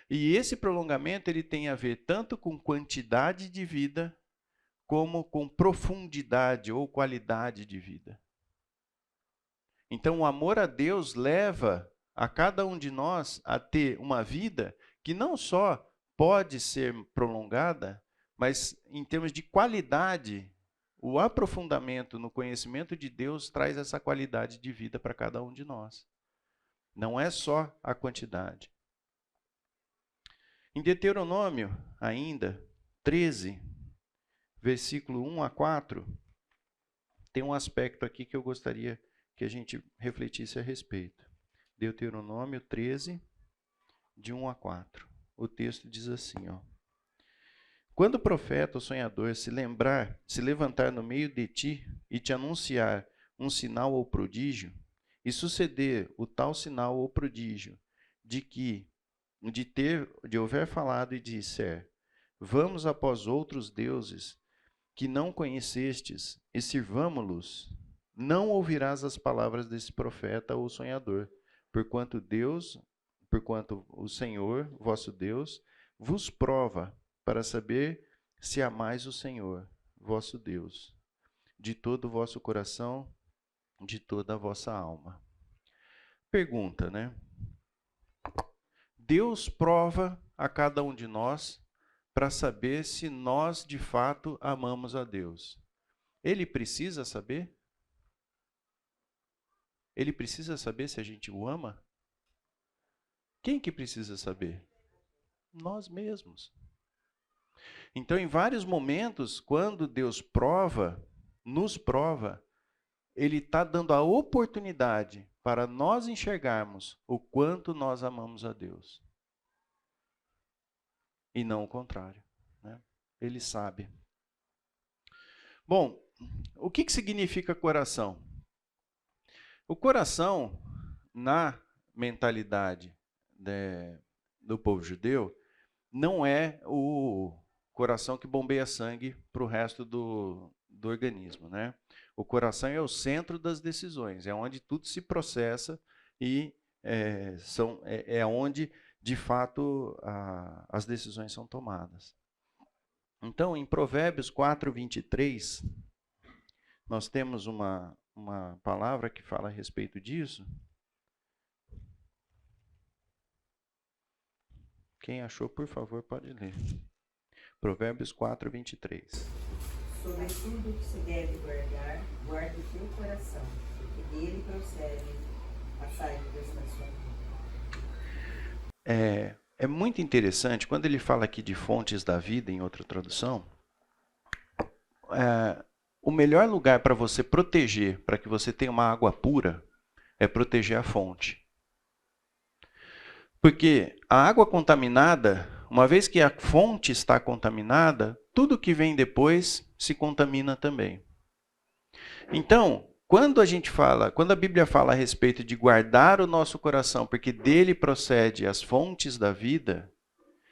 S1: E esse prolongamento ele tem a ver tanto com quantidade de vida, como com profundidade ou qualidade de vida. Então, o amor a Deus leva a cada um de nós a ter uma vida que não só pode ser prolongada, mas em termos de qualidade, o aprofundamento no conhecimento de Deus traz essa qualidade de vida para cada um de nós. Não é só a quantidade. Em Deuteronômio, ainda, 13, versículo 1 a 4, tem um aspecto aqui que eu gostaria que a gente refletisse a respeito. Deuteronômio 13, de 1 a 4. O texto diz assim, ó. Quando o profeta ou sonhador se levantar no meio de ti e te anunciar um sinal ou prodígio, e suceder o tal sinal ou prodígio de houver falado e disser, vamos após outros deuses que não conhecestes e sirvamo-los, não ouvirás as palavras desse profeta ou sonhador, porquanto o Senhor, vosso Deus, vos prova para saber se amais o Senhor, vosso Deus, de todo o vosso coração, de toda a vossa alma. Pergunta, né? Deus prova a cada um de nós para saber se nós de fato amamos a Deus. Ele precisa saber? Ele precisa saber se a gente o ama? Quem que precisa saber? Nós mesmos. Então, em vários momentos, quando Deus nos prova, Ele está dando a oportunidade para nós enxergarmos o quanto nós amamos a Deus. E não o contrário, né? Ele sabe. Bom, o que significa coração? O coração, na mentalidade do povo judeu, não é o coração que bombeia sangue para o resto do organismo, né? O coração é o centro das decisões, é onde tudo se processa e é onde, de fato, as decisões são tomadas. Então, em Provérbios 4, 23, nós temos uma palavra que fala a respeito disso. Quem achou, por favor, pode ler. Provérbios 4, 23.
S2: Sobre tudo que se deve guardar, guarde o teu coração, porque dele procede a saídas da sua vida.
S1: É muito interessante, quando ele fala aqui de fontes da vida, em outra tradução, o melhor lugar para você proteger, para que você tenha uma água pura, é proteger a fonte. Porque a água contaminada, uma vez que a fonte está contaminada, tudo que vem depois se contamina também. Então, quando a Bíblia fala a respeito de guardar o nosso coração, porque dele procede as fontes da vida,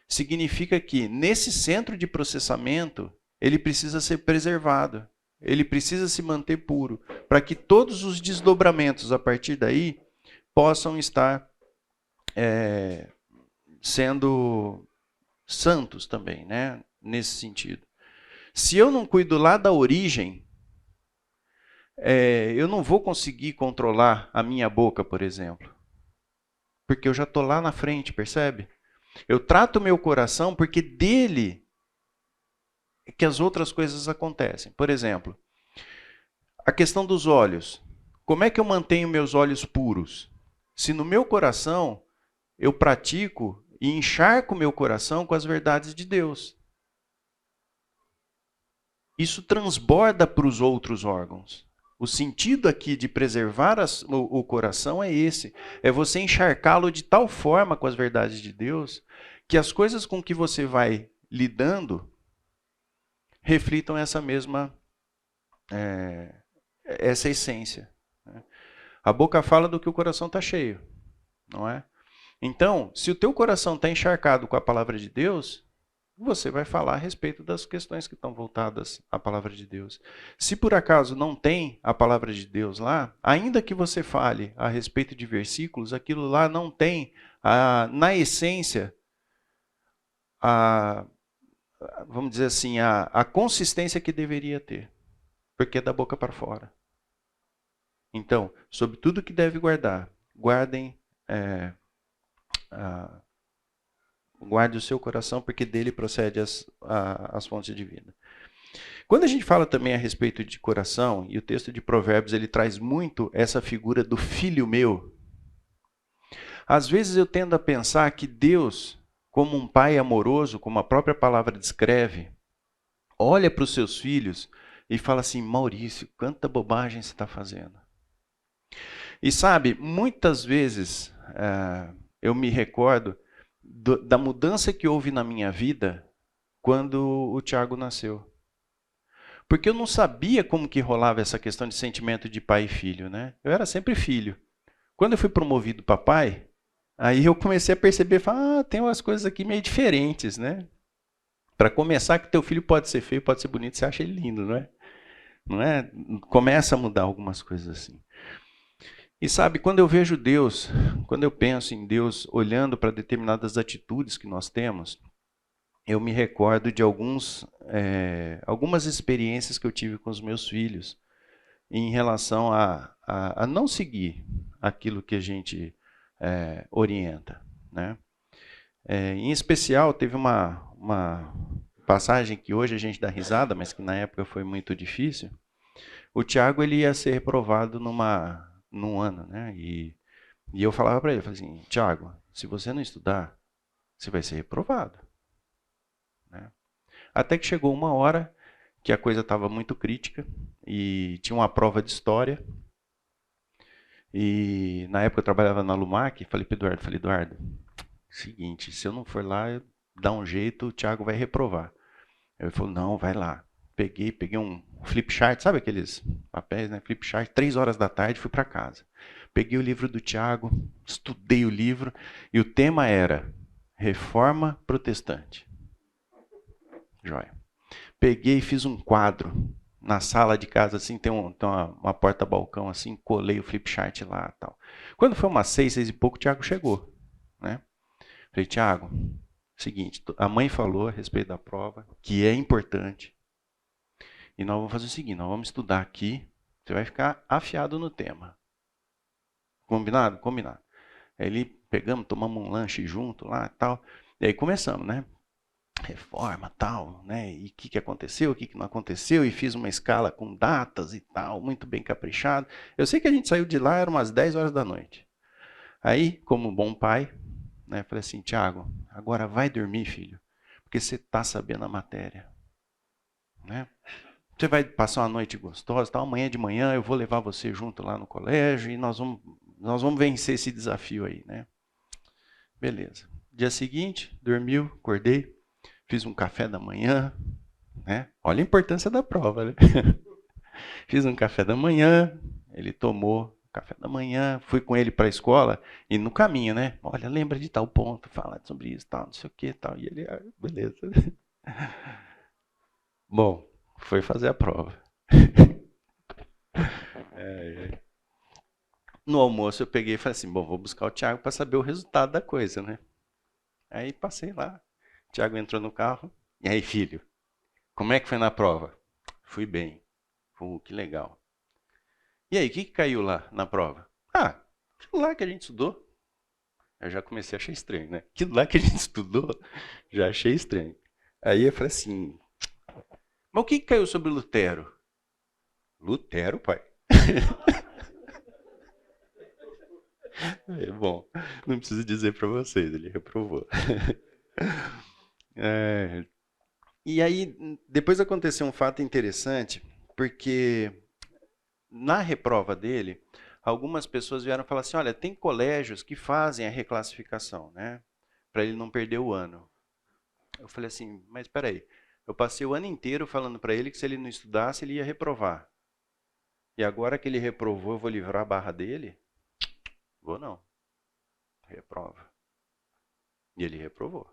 S1: significa que nesse centro de processamento, ele precisa ser preservado, ele precisa se manter puro, para que todos os desdobramentos a partir daí possam estar sendo santos também, né? Nesse sentido. Se eu não cuido lá da origem, eu não vou conseguir controlar a minha boca, por exemplo. Porque eu já estou lá na frente, percebe? Eu trato o meu coração porque dele é que as outras coisas acontecem. Por exemplo, a questão dos olhos. Como é que eu mantenho meus olhos puros? Se no meu coração eu pratico e encharco meu coração com as verdades de Deus. Isso transborda para os outros órgãos. O sentido aqui de preservar o coração é esse. É você encharcá-lo de tal forma com as verdades de Deus que as coisas com que você vai lidando reflitam essa mesma essa essência. A boca fala do que o coração está cheio, não é? Então, se o teu coração está encharcado com a palavra de Deus, você vai falar a respeito das questões que estão voltadas à palavra de Deus. Se por acaso não tem a palavra de Deus lá, ainda que você fale a respeito de versículos, aquilo lá não tem, na essência, vamos dizer assim, a consistência que deveria ter, porque é da boca para fora. Então, sobre tudo que deve guardar, guarde o seu coração, porque dele procede as fontes de vida. Quando a gente fala também a respeito de coração, e o texto de Provérbios ele traz muito essa figura do filho meu, às vezes eu tendo a pensar que Deus, como um pai amoroso, como a própria palavra descreve, olha para os seus filhos e fala assim: Maurício, quanta bobagem você está fazendo. E sabe, muitas vezes eu me recordo da mudança que houve na minha vida quando o Tiago nasceu. Porque eu não sabia como que rolava essa questão de sentimento de pai e filho, né? Eu era sempre filho. Quando eu fui promovido para pai, aí eu comecei a perceber, falar, tem umas coisas aqui meio diferentes, né? Para começar, que teu filho pode ser feio, pode ser bonito, você acha ele lindo, não é? Não é? Começa a mudar algumas coisas assim. E sabe, quando eu vejo Deus, quando eu penso em Deus olhando para determinadas atitudes que nós temos, eu me recordo de algumas experiências que eu tive com os meus filhos em relação a não seguir aquilo que a gente orienta, né? Em especial, teve uma passagem que hoje a gente dá risada, mas que na época foi muito difícil. O Tiago ele ia ser reprovado num ano, né? E eu falava para ele, falei assim, Tiago, se você não estudar, você vai ser reprovado. Né? Até que chegou uma hora que a coisa estava muito crítica e tinha uma prova de história. E na época eu trabalhava na Lumac, falei para o Eduardo, seguinte, se eu não for lá, dá um jeito, o Tiago vai reprovar. Ele falou, não, vai lá. Peguei um flip chart, sabe aqueles papéis, né? Flip chart, 3 horas da tarde, fui para casa. Peguei o livro do Tiago, estudei o livro, e o tema era Reforma Protestante. Joia. Peguei e fiz um quadro na sala de casa, assim, tem uma porta-balcão, assim, colei o flip chart lá e tal. Quando foi umas 6 e pouco, o Tiago chegou, né? Falei, Tiago, seguinte, a mãe falou a respeito da prova, que é importante, e nós vamos fazer o seguinte, nós vamos estudar aqui, você vai ficar afiado no tema. Combinado? Combinado. Aí pegamos, tomamos um lanche junto lá e tal, e aí começamos, né? Reforma, tal, né? E o que aconteceu, o que não aconteceu, e fiz uma escala com datas e tal, muito bem caprichado. Eu sei que a gente saiu de lá, eram umas 10 horas da noite. Aí, como bom pai, né, falei assim, Tiago, agora vai dormir, filho, porque você está sabendo a matéria. Né? Você vai passar uma noite gostosa, tal, amanhã de manhã eu vou levar você junto lá no colégio e nós vamos vencer esse desafio aí. Né? Beleza. Dia seguinte, dormiu, acordei, fiz um café da manhã, né? Olha a importância da prova, né? Fiz um café da manhã, ele tomou o café da manhã, fui com ele para a escola e no caminho, né? Olha, lembra de tal ponto, falar sobre isso, tal, não sei o que, tal. E ele, beleza. Bom, foi fazer a prova. No almoço eu peguei e falei assim, bom, vou buscar o Tiago para saber o resultado da coisa, né? Aí passei lá, o Tiago entrou no carro, e aí, filho, como é que foi na prova? Fui bem. Que legal. E aí, o que caiu lá na prova? Aquilo lá que a gente estudou. Eu já comecei a achar estranho, né? Aquilo lá que a gente estudou, já achei estranho. Aí eu falei assim, mas o que caiu sobre Lutero? Lutero, pai? Bom, não preciso dizer para vocês, ele reprovou. E aí, depois aconteceu um fato interessante, porque na reprova dele, algumas pessoas vieram falar assim, olha, tem colégios que fazem a reclassificação, né? Para ele não perder o ano. Eu falei assim, mas espera aí, eu passei o ano inteiro falando para ele que se ele não estudasse, ele ia reprovar. E agora que ele reprovou, eu vou livrar a barra dele? Vou não. Reprova. E ele reprovou.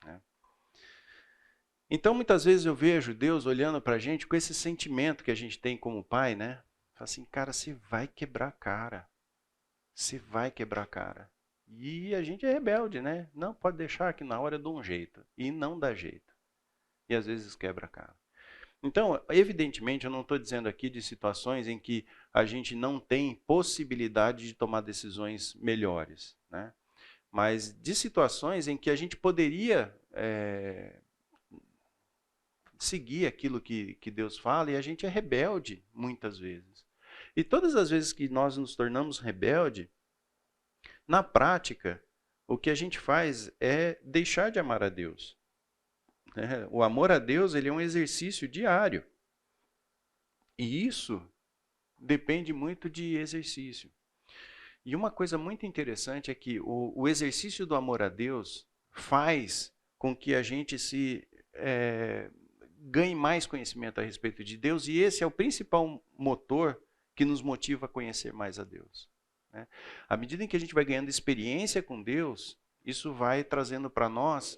S1: Né? Então, muitas vezes eu vejo Deus olhando para a gente com esse sentimento que a gente tem como pai, né? Fala assim, cara, você vai quebrar a cara. Você vai quebrar a cara. E a gente é rebelde, né? Não, pode deixar que na hora eu dou um jeito. E não dá jeito. E às vezes quebra a cara. Então, evidentemente, eu não estou dizendo aqui de situações em que a gente não tem possibilidade de tomar decisões melhores, né? Mas de situações em que a gente poderia seguir aquilo que Deus fala e a gente é rebelde muitas vezes. E todas as vezes que nós nos tornamos rebelde, na prática, o que a gente faz é deixar de amar a Deus. O amor a Deus ele é um exercício diário. E isso depende muito de exercício. E uma coisa muito interessante é que o exercício do amor a Deus faz com que a gente ganhe mais conhecimento a respeito de Deus, e esse é o principal motor que nos motiva a conhecer mais a Deus, né? À medida em que a gente vai ganhando experiência com Deus, isso vai trazendo para nós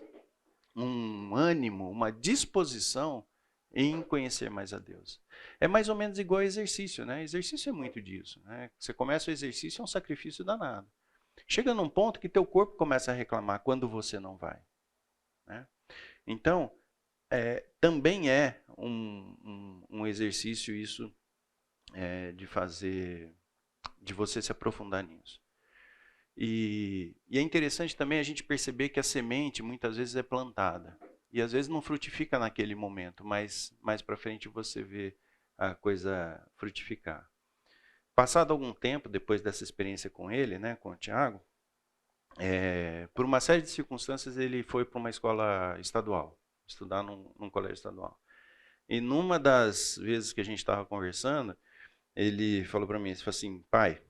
S1: um ânimo, uma disposição em conhecer mais a Deus. É mais ou menos igual ao exercício, né? Exercício é muito disso, né? Você começa o exercício, é um sacrifício danado. Chega num ponto que teu corpo começa a reclamar quando você não vai, né? Então, também é um exercício isso de você se aprofundar nisso. E é interessante também a gente perceber que a semente muitas vezes é plantada. E às vezes não frutifica naquele momento, mas mais para frente você vê a coisa frutificar. Passado algum tempo, depois dessa experiência com ele, né, com o Tiago, por uma série de circunstâncias ele foi para uma escola estadual, estudar num colégio estadual. E numa das vezes que a gente estava conversando, ele falou para mim, ele falou assim, pai,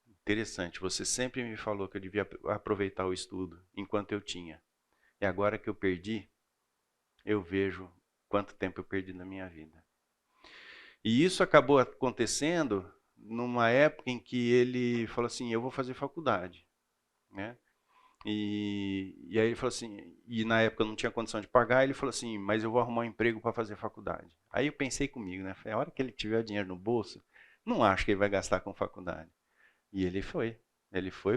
S1: interessante, você sempre me falou que eu devia aproveitar o estudo enquanto eu tinha. E agora que eu perdi, eu vejo quanto tempo eu perdi na minha vida. E isso acabou acontecendo numa época em que ele falou assim, eu vou fazer faculdade, né? E aí ele falou assim, e na época eu não tinha condição de pagar, ele falou assim, mas eu vou arrumar um emprego para fazer faculdade. Aí eu pensei comigo, né? Falei, a hora que ele tiver o dinheiro no bolso, não acho que ele vai gastar com faculdade. E ele foi,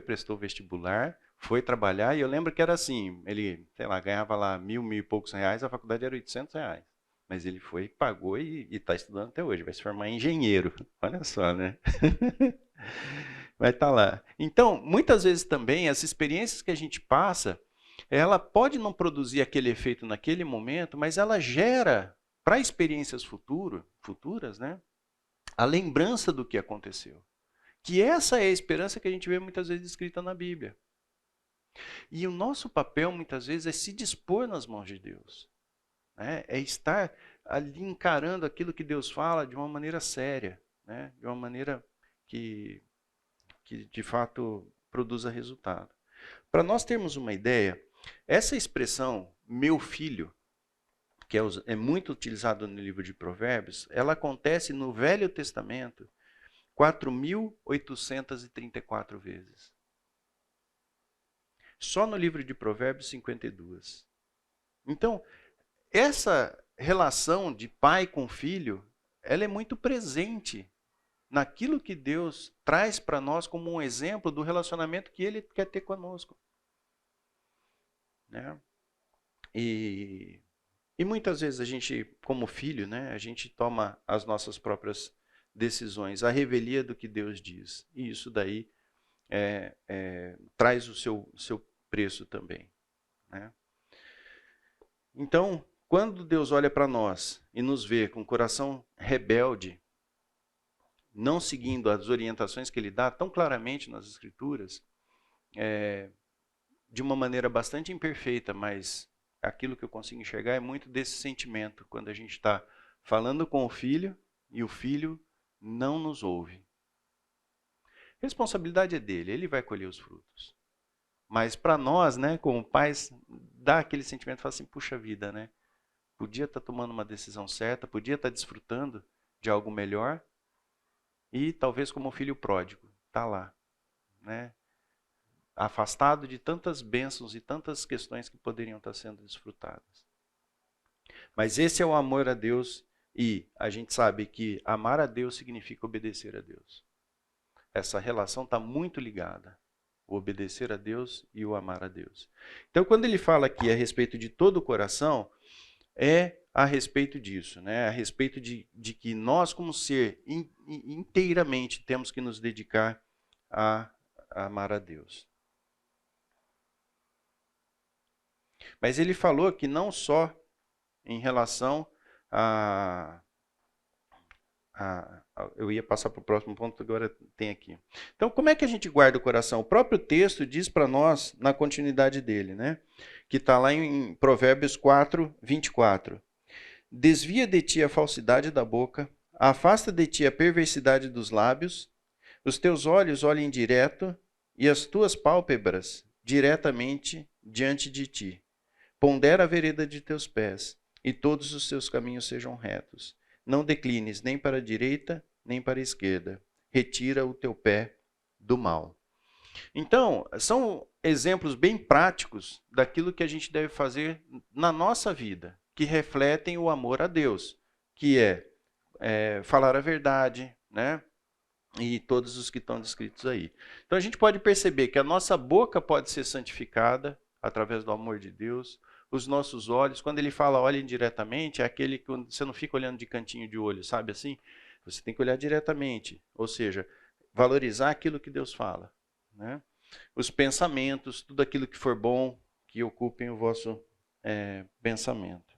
S1: prestou vestibular, foi trabalhar, e eu lembro que era assim, ele, sei lá, ganhava lá 1.000 e poucos reais, a faculdade era R$800. Mas ele foi, pagou e está estudando até hoje, vai se formar em engenheiro. Olha só, né? Vai estar lá. Então, muitas vezes também, as experiências que a gente passa, ela pode não produzir aquele efeito naquele momento, mas ela gera, para experiências futuras, né, a lembrança do que aconteceu. Que essa é a esperança que a gente vê muitas vezes escrita na Bíblia. E o nosso papel, muitas vezes, é se dispor nas mãos de Deus, né? É estar ali encarando aquilo que Deus fala de uma maneira séria, né? De uma maneira que de fato produza resultado. Para nós termos uma ideia, essa expressão, meu filho, que é muito utilizada no livro de Provérbios, ela acontece no Velho Testamento 4.834 vezes. Só no livro de Provérbios, 52. Então, essa relação de pai com filho, ela é muito presente naquilo que Deus traz para nós como um exemplo do relacionamento que Ele quer ter conosco, né? E muitas vezes a gente, como filho, né, a gente toma as nossas próprias decisões, a revelia do que Deus diz. E isso daí traz o seu preço também, né? Então, quando Deus olha para nós e nos vê com o coração rebelde, não seguindo as orientações que Ele dá tão claramente nas Escrituras, de uma maneira bastante imperfeita, mas aquilo que eu consigo enxergar é muito desse sentimento, quando a gente está falando com o filho e o filho não nos ouve. A responsabilidade é dele, ele vai colher os frutos. Mas para nós, né, como pais, dá aquele sentimento, fala assim, puxa vida, né? Podia estar tomando uma decisão certa, podia estar desfrutando de algo melhor, e talvez como filho pródigo, está lá, né? Afastado de tantas bênçãos e tantas questões que poderiam estar sendo desfrutadas. Mas esse é o amor a Deus, e a gente sabe que amar a Deus significa obedecer a Deus. Essa relação está muito ligada, o obedecer a Deus e o amar a Deus. Então, quando ele fala aqui a respeito de todo o coração, é a respeito disso, né? A respeito de que nós, como ser, inteiramente temos que nos dedicar a amar a Deus. Mas ele falou que não só em relação eu ia passar para o próximo ponto, agora tem aqui. Então, como é que a gente guarda o coração? O próprio texto diz para nós, na continuidade dele, né? Que está lá em Provérbios 4:24. Desvia de ti a falsidade da boca, afasta de ti a perversidade dos lábios, os teus olhos olhem direto e as tuas pálpebras diretamente diante de ti. Pondera a vereda de teus pés, e todos os teus caminhos sejam retos. Não declines nem para a direita, nem para a esquerda. Retira o teu pé do mal. Então, são exemplos bem práticos daquilo que a gente deve fazer na nossa vida, que refletem o amor a Deus, que é falar a verdade, né? E todos os que estão descritos aí. Então a gente pode perceber que a nossa boca pode ser santificada através do amor de Deus, os nossos olhos, quando ele fala olhem diretamente, é aquele que você não fica olhando de cantinho de olho, sabe assim? Você tem que olhar diretamente, ou seja, valorizar aquilo que Deus fala, né? Os pensamentos, tudo aquilo que for bom, que ocupem o vosso pensamento.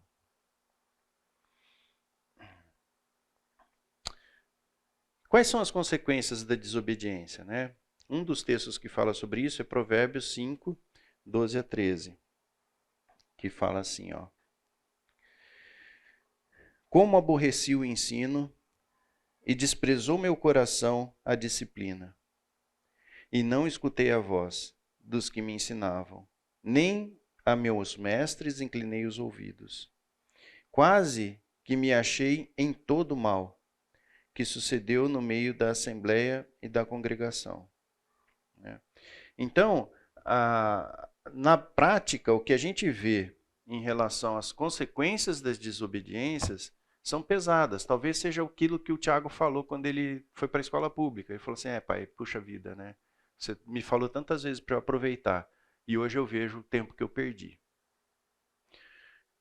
S1: Quais são as consequências da desobediência, né? Um dos textos que fala sobre isso é Provérbios 5, 12 a 13, que fala assim, ó. Como aborreci o ensino e desprezou meu coração a disciplina, e não escutei a voz dos que me ensinavam, nem a meus mestres inclinei os ouvidos. Quase que me achei em todo mal, que sucedeu no meio da assembleia e da congregação. Então, na prática, o que a gente vê em relação às consequências das desobediências são pesadas. Talvez seja aquilo que o Tiago falou quando ele foi para a escola pública. Ele falou assim, pai, puxa vida, né? Você me falou tantas vezes para eu aproveitar, e hoje eu vejo o tempo que eu perdi.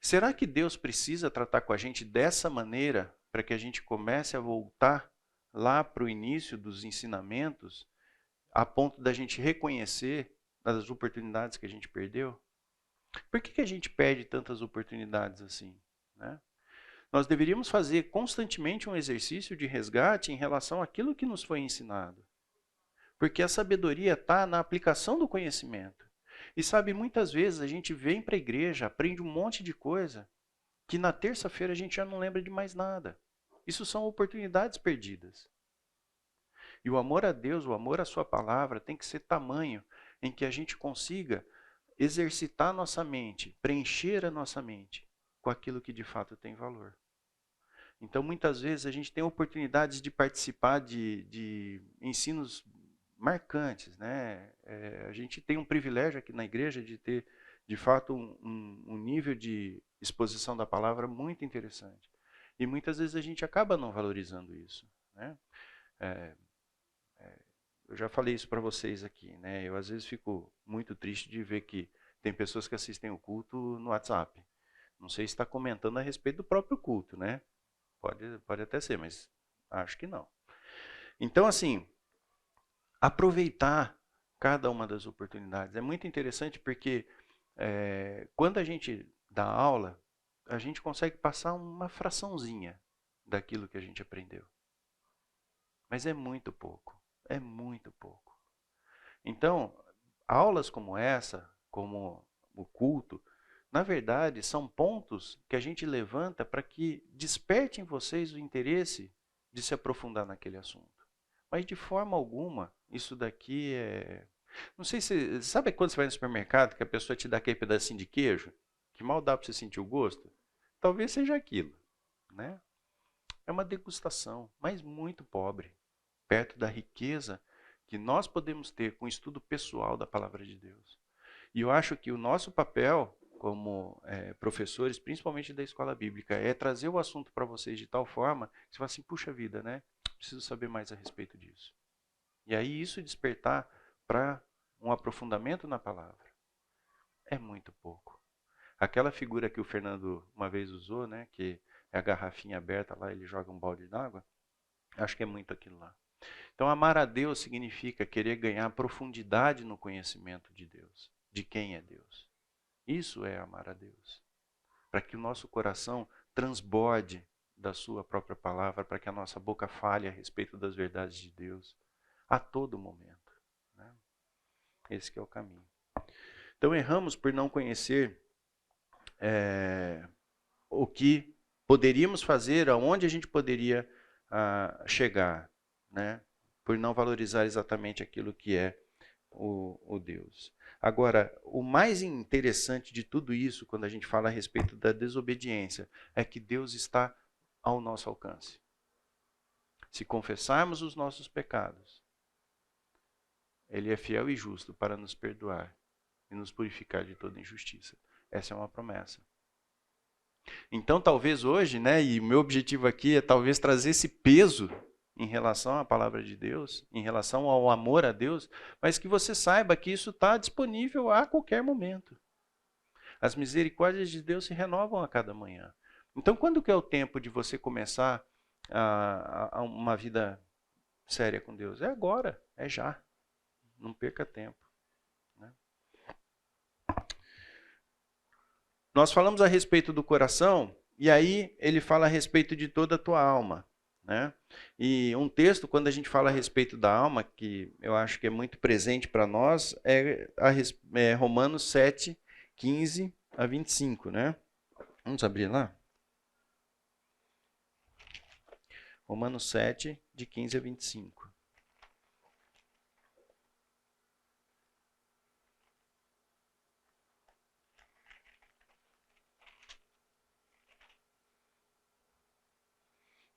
S1: Será que Deus precisa tratar com a gente dessa maneira para que a gente comece a voltar lá para o início dos ensinamentos, a ponto da gente reconhecer as oportunidades que a gente perdeu? Por que a gente perde tantas oportunidades assim, né? Nós deveríamos fazer constantemente um exercício de resgate em relação àquilo que nos foi ensinado. Porque a sabedoria está na aplicação do conhecimento. E sabe, muitas vezes a gente vem para a igreja, aprende um monte de coisa, que na terça-feira a gente já não lembra de mais nada. Isso são oportunidades perdidas. E o amor a Deus, o amor à sua palavra, tem que ser tamanho em que a gente consiga exercitar a nossa mente, preencher a nossa mente com aquilo que de fato tem valor. Então, muitas vezes, a gente tem oportunidades de participar de ensinos marcantes, né? A gente tem um privilégio aqui na igreja de ter, de fato, um nível de exposição da palavra muito interessante. E muitas vezes a gente acaba não valorizando isso, né? Eu já falei isso para vocês aqui, né? Eu às vezes fico muito triste de ver que tem pessoas que assistem o culto no WhatsApp. Não sei se está comentando a respeito do próprio culto, né? Pode até ser, mas acho que não. Então, assim, aproveitar cada uma das oportunidades. É muito interessante porque quando a gente dá aula, a gente consegue passar uma fraçãozinha daquilo que a gente aprendeu. Mas é muito pouco, é muito pouco. Então, aulas como essa, como o culto, na verdade, são pontos que a gente levanta para que desperte em vocês o interesse de se aprofundar naquele assunto. Mas de forma alguma, isso daqui é... Não sei se... Sabe quando você vai no supermercado que a pessoa te dá aquele pedacinho de queijo? Que mal dá para você sentir o gosto? Talvez seja aquilo, né? É uma degustação, mas muito pobre, perto da riqueza que nós podemos ter com o estudo pessoal da palavra de Deus. E eu acho que o nosso papel como professores, principalmente da escola bíblica, é trazer o assunto para vocês de tal forma que você fala assim, puxa vida, né? Preciso saber mais a respeito disso. E aí isso despertar para um aprofundamento na palavra. É muito pouco. Aquela figura que o Fernando uma vez usou, né, que é a garrafinha aberta lá, ele joga um balde d'água, acho que é muito aquilo lá. Então, amar a Deus significa querer ganhar profundidade no conhecimento de Deus, de quem é Deus. Isso é amar a Deus. Para que o nosso coração transborde da sua própria palavra, para que a nossa boca fale a respeito das verdades de Deus a todo momento, né? Esse que é o caminho. Então, erramos por não conhecer o que poderíamos fazer, aonde a gente poderia chegar, né? Por não valorizar exatamente aquilo que é o Deus. Agora, o mais interessante de tudo isso, quando a gente fala a respeito da desobediência, é que Deus está ao nosso alcance. Se confessarmos os nossos pecados, Ele é fiel e justo para nos perdoar e nos purificar de toda injustiça. Essa é uma promessa. Então, talvez hoje, né, e o meu objetivo aqui é talvez trazer esse peso em relação à palavra de Deus, em relação ao amor a Deus, mas que você saiba que isso está disponível a qualquer momento. As misericórdias de Deus se renovam a cada manhã. Então, quando que é o tempo de você começar a uma vida séria com Deus? É agora, é já. Não perca tempo. Né? Nós falamos a respeito do coração, e aí ele fala a respeito de toda a tua alma. Né? E um texto, quando a gente fala a respeito da alma, que eu acho que é muito presente para nós, é Romanos 7, 15 a 25. Né? Vamos abrir lá? Romanos 7, de 15 a 25.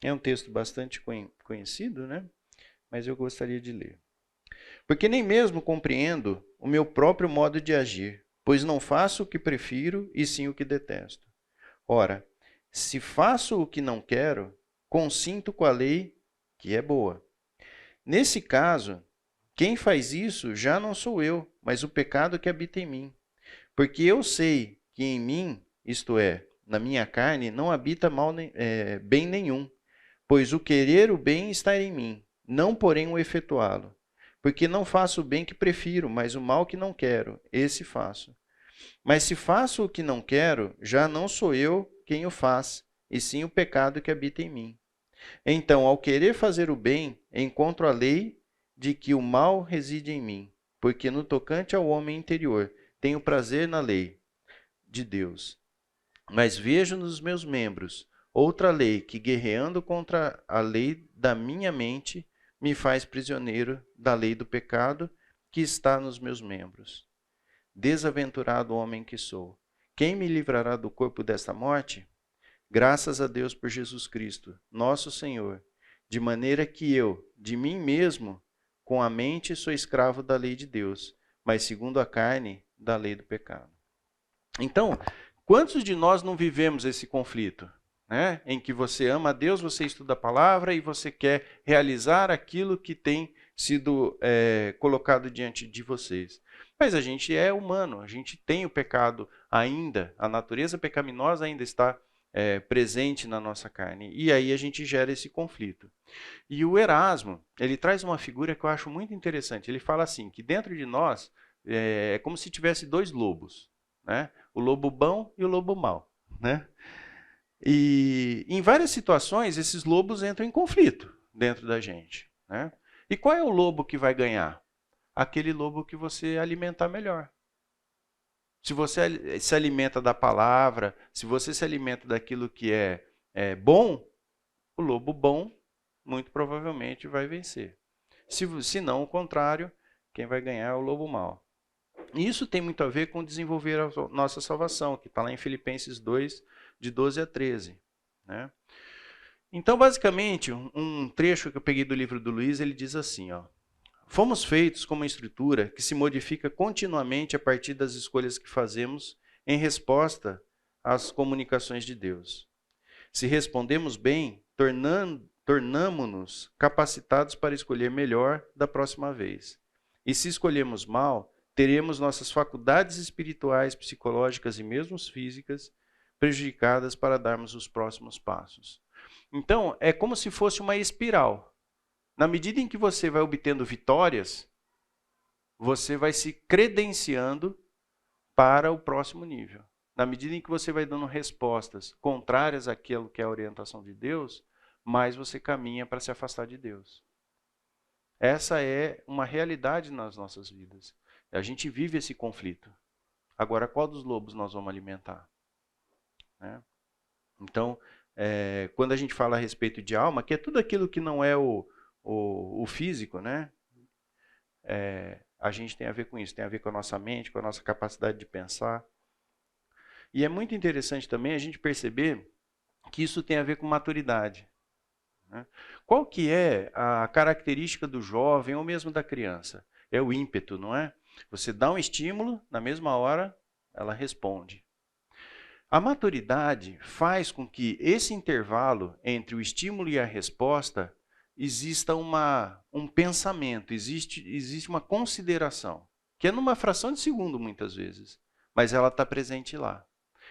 S1: É um texto bastante conhecido, né? Mas eu gostaria de ler. Porque nem mesmo compreendo o meu próprio modo de agir, pois não faço o que prefiro e sim o que detesto. Ora, se faço o que não quero, consinto com a lei que é boa. Nesse caso, quem faz isso já não sou eu, mas o pecado que habita em mim. Porque eu sei que em mim, isto é, na minha carne, não habita bem nenhum. Pois o querer o bem está em mim, não porém o efetuá-lo. Porque não faço o bem que prefiro, mas o mal que não quero, esse faço. Mas se faço o que não quero, já não sou eu quem o faz, e sim o pecado que habita em mim. Então, ao querer fazer o bem, encontro a lei de que o mal reside em mim, porque no tocante ao homem interior, tenho prazer na lei de Deus. Mas vejo nos meus membros outra lei que, guerreando contra a lei da minha mente, me faz prisioneiro da lei do pecado que está nos meus membros. Desaventurado homem que sou, quem me livrará do corpo desta morte? Graças a Deus por Jesus Cristo, nosso Senhor, de maneira que eu, de mim mesmo, com a mente sou escravo da lei de Deus, mas segundo a carne, da lei do pecado. Então, quantos de nós não vivemos esse conflito? Né? Em que você ama a Deus, você estuda a palavra e você quer realizar aquilo que tem sido colocado diante de vocês. Mas a gente é humano, a gente tem o pecado ainda, a natureza pecaminosa ainda está presente na nossa carne. E aí a gente gera esse conflito. E o Erasmo, ele traz uma figura que eu acho muito interessante. Ele fala assim, que dentro de nós é como se tivesse dois lobos. Né? O lobo bom e o lobo mau. Né? E em várias situações, esses lobos entram em conflito dentro da gente. Né? E qual é o lobo que vai ganhar? Aquele lobo que você alimentar melhor. Se você se alimenta da palavra, se você se alimenta daquilo que é bom, o lobo bom muito provavelmente vai vencer. Se não, o contrário, quem vai ganhar é o lobo mau. E isso tem muito a ver com desenvolver a nossa salvação, que está lá em Filipenses 2, de 12 a 13. Né? Então, basicamente, um trecho que eu peguei do livro do Luiz, ele diz assim, ó, fomos feitos com uma estrutura que se modifica continuamente a partir das escolhas que fazemos em resposta às comunicações de Deus. Se respondemos bem, tornamo-nos capacitados para escolher melhor da próxima vez. E se escolhermos mal, teremos nossas faculdades espirituais, psicológicas e mesmo físicas prejudicadas para darmos os próximos passos. Então, é como se fosse uma espiral. Na medida em que você vai obtendo vitórias, você vai se credenciando para o próximo nível. Na medida em que você vai dando respostas contrárias àquilo que é a orientação de Deus, mais você caminha para se afastar de Deus. Essa é uma realidade nas nossas vidas. A gente vive esse conflito. Agora, qual dos lobos nós vamos alimentar? Né? Então, quando a gente fala a respeito de alma, que é tudo aquilo que não é o físico, né? a gente tem a ver com isso, tem a ver com a nossa mente, com a nossa capacidade de pensar. E é muito interessante também a gente perceber que isso tem a ver com maturidade, né? Qual que é a característica do jovem ou mesmo da criança? É o ímpeto, não é? Você dá um estímulo, na mesma hora ela responde. A maturidade faz com que esse intervalo entre o estímulo e a resposta exista um pensamento, existe uma consideração, que é numa fração de segundo muitas vezes, mas ela está presente lá.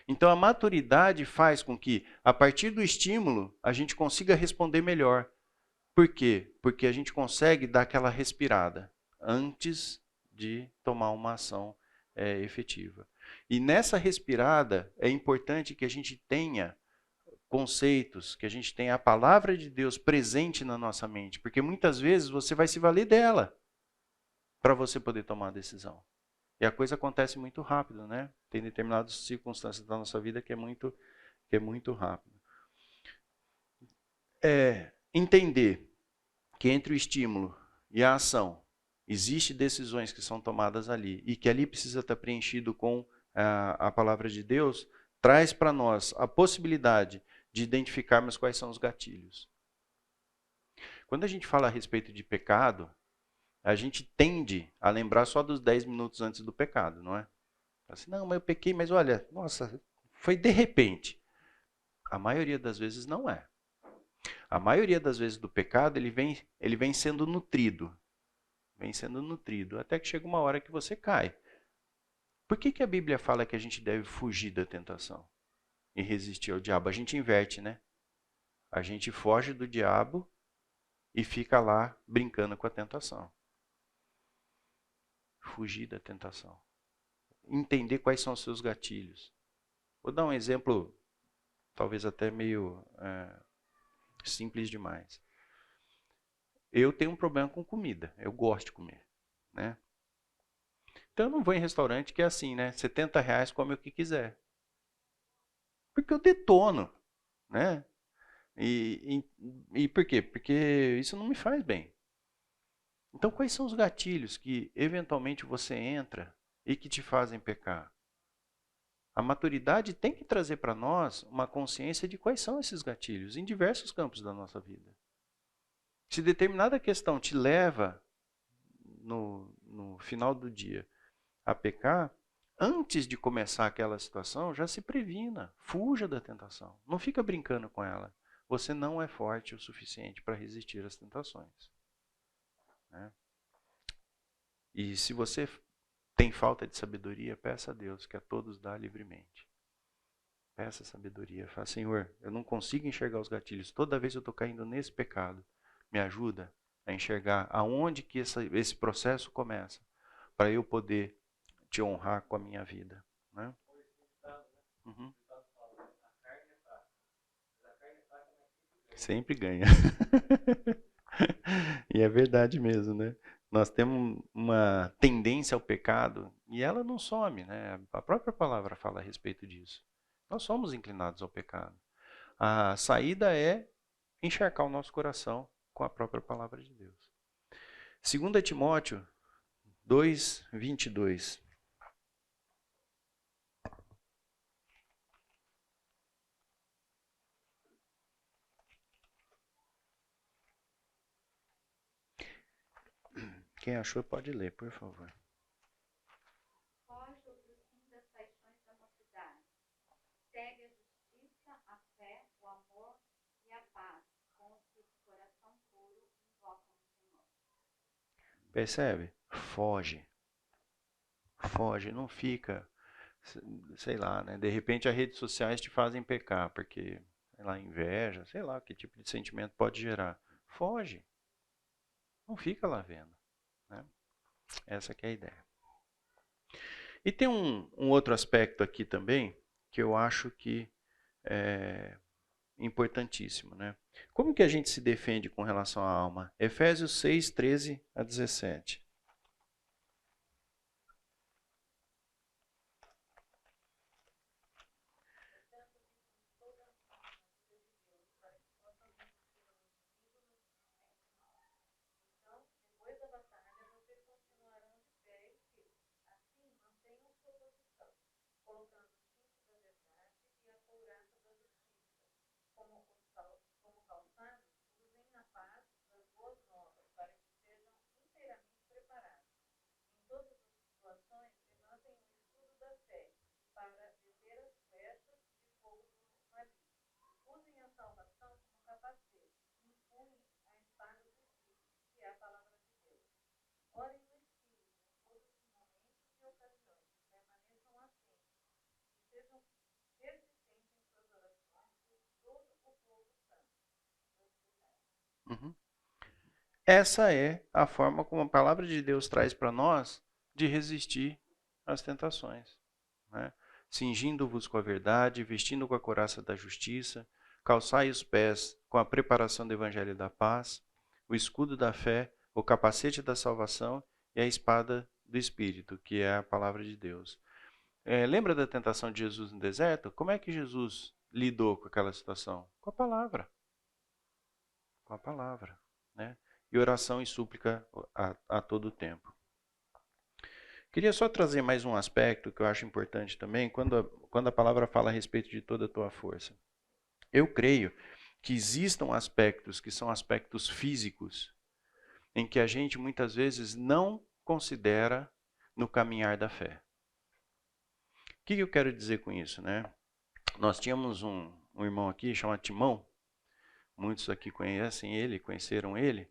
S1: Então a maturidade faz com que, a partir do estímulo, a gente consiga responder melhor. Por quê? Porque a gente consegue dar aquela respirada antes de tomar uma ação efetiva. E nessa respirada é importante que a gente tenha conceitos, que a gente tenha a palavra de Deus presente na nossa mente, porque muitas vezes você vai se valer dela para você poder tomar a decisão. E a coisa acontece muito rápido, né? Tem determinadas circunstâncias da nossa vida que é muito rápido. Entender que entre o estímulo e a ação existem decisões que são tomadas ali e que ali precisa estar preenchido com a palavra de Deus, traz para nós a possibilidade de identificarmos quais são os gatilhos. Quando a gente fala a respeito de pecado, a gente tende a lembrar só dos 10 minutos antes do pecado, não é? Assim, não, mas eu pequei, mas olha, nossa, foi de repente. A maioria das vezes não é. A maioria das vezes do pecado, ele vem sendo nutrido. Vem sendo nutrido, até que chega uma hora que você cai. Por que a Bíblia fala que a gente deve fugir da tentação e resistir ao diabo? A gente inverte, né? A gente foge do diabo e fica lá brincando com a tentação. Fugir da tentação. Entender quais são os seus gatilhos. Vou dar um exemplo, talvez até meio simples demais. Eu tenho um problema com comida. Eu gosto de comer, né? Então eu não vou em restaurante que é assim, né? R$70, come o que quiser. Porque eu detono, né? E por quê? Porque isso não me faz bem. Então quais são os gatilhos que eventualmente você entra e que te fazem pecar? A maturidade tem que trazer para nós uma consciência de quais são esses gatilhos em diversos campos da nossa vida. Se determinada questão te leva no final do dia a pecar, antes de começar aquela situação, já se previna, fuja da tentação. Não fica brincando com ela. Você não é forte o suficiente para resistir às tentações, né? E se você tem falta de sabedoria, peça a Deus, que a todos dá livremente. Peça sabedoria. Fala, Senhor, eu não consigo enxergar os gatilhos. Toda vez eu estou caindo nesse pecado. Me ajuda a enxergar aonde que esse processo começa, para eu poder te honrar com a minha vida, né? Uhum. Sempre ganha. E é verdade mesmo, né? Nós temos uma tendência ao pecado e ela não some, né? A própria palavra fala a respeito disso. Nós somos inclinados ao pecado. A saída é encharcar o nosso coração com a própria palavra de Deus. 2 Timóteo 2:22. Quem achou pode ler, por favor.
S3: Foge do fim das paixões da mocidade. Segue a justiça, a fé, o amor e a paz, com os que de coração puro invocam o Senhor.
S1: Percebe? Foge. Foge, não fica, sei lá, né? De repente as redes sociais te fazem pecar, porque, sei lá, inveja, sei lá, que tipo de sentimento pode gerar. Foge. Não fica lá vendo, né? Essa que é a ideia. E tem um outro aspecto aqui também, que eu acho que é importantíssimo, né? Como que a gente se defende com relação à alma? Efésios 6:13-17.
S5: como calçados, usem a paz das boas novas, para que sejam inteiramente preparados. Em todas as situações, levantem o escudo da fé, para deter as flechas de fogo do maligno. Usem a salvação como capacete, e empunhem a espada do Espírito, que é a palavra de Deus. Orem no Espírito em todos os momentos e ocasiões. Permaneçam atentos e sejam persistentes em suas orações por todo o povo santo.
S1: Uhum. Essa é a forma como a palavra de Deus traz para nós de resistir às tentações, né? Cingindo-vos com a verdade, vestindo com a couraça da justiça, calçai os pés com a preparação do evangelho da paz, o escudo da fé, o capacete da salvação e a espada do Espírito, que é a palavra de Deus. Lembra da tentação de Jesus no deserto? Como é que Jesus lidou com aquela situação? Com a palavra. Com a palavra, né? E oração e súplica a todo tempo. Queria só trazer mais um aspecto que eu acho importante também, quando a palavra fala a respeito de toda a tua força. Eu creio que existam aspectos que são aspectos físicos, em que a gente muitas vezes não considera no caminhar da fé. O que eu quero dizer com isso, né? Nós tínhamos um irmão aqui chamado Timão, muitos aqui conheceram ele,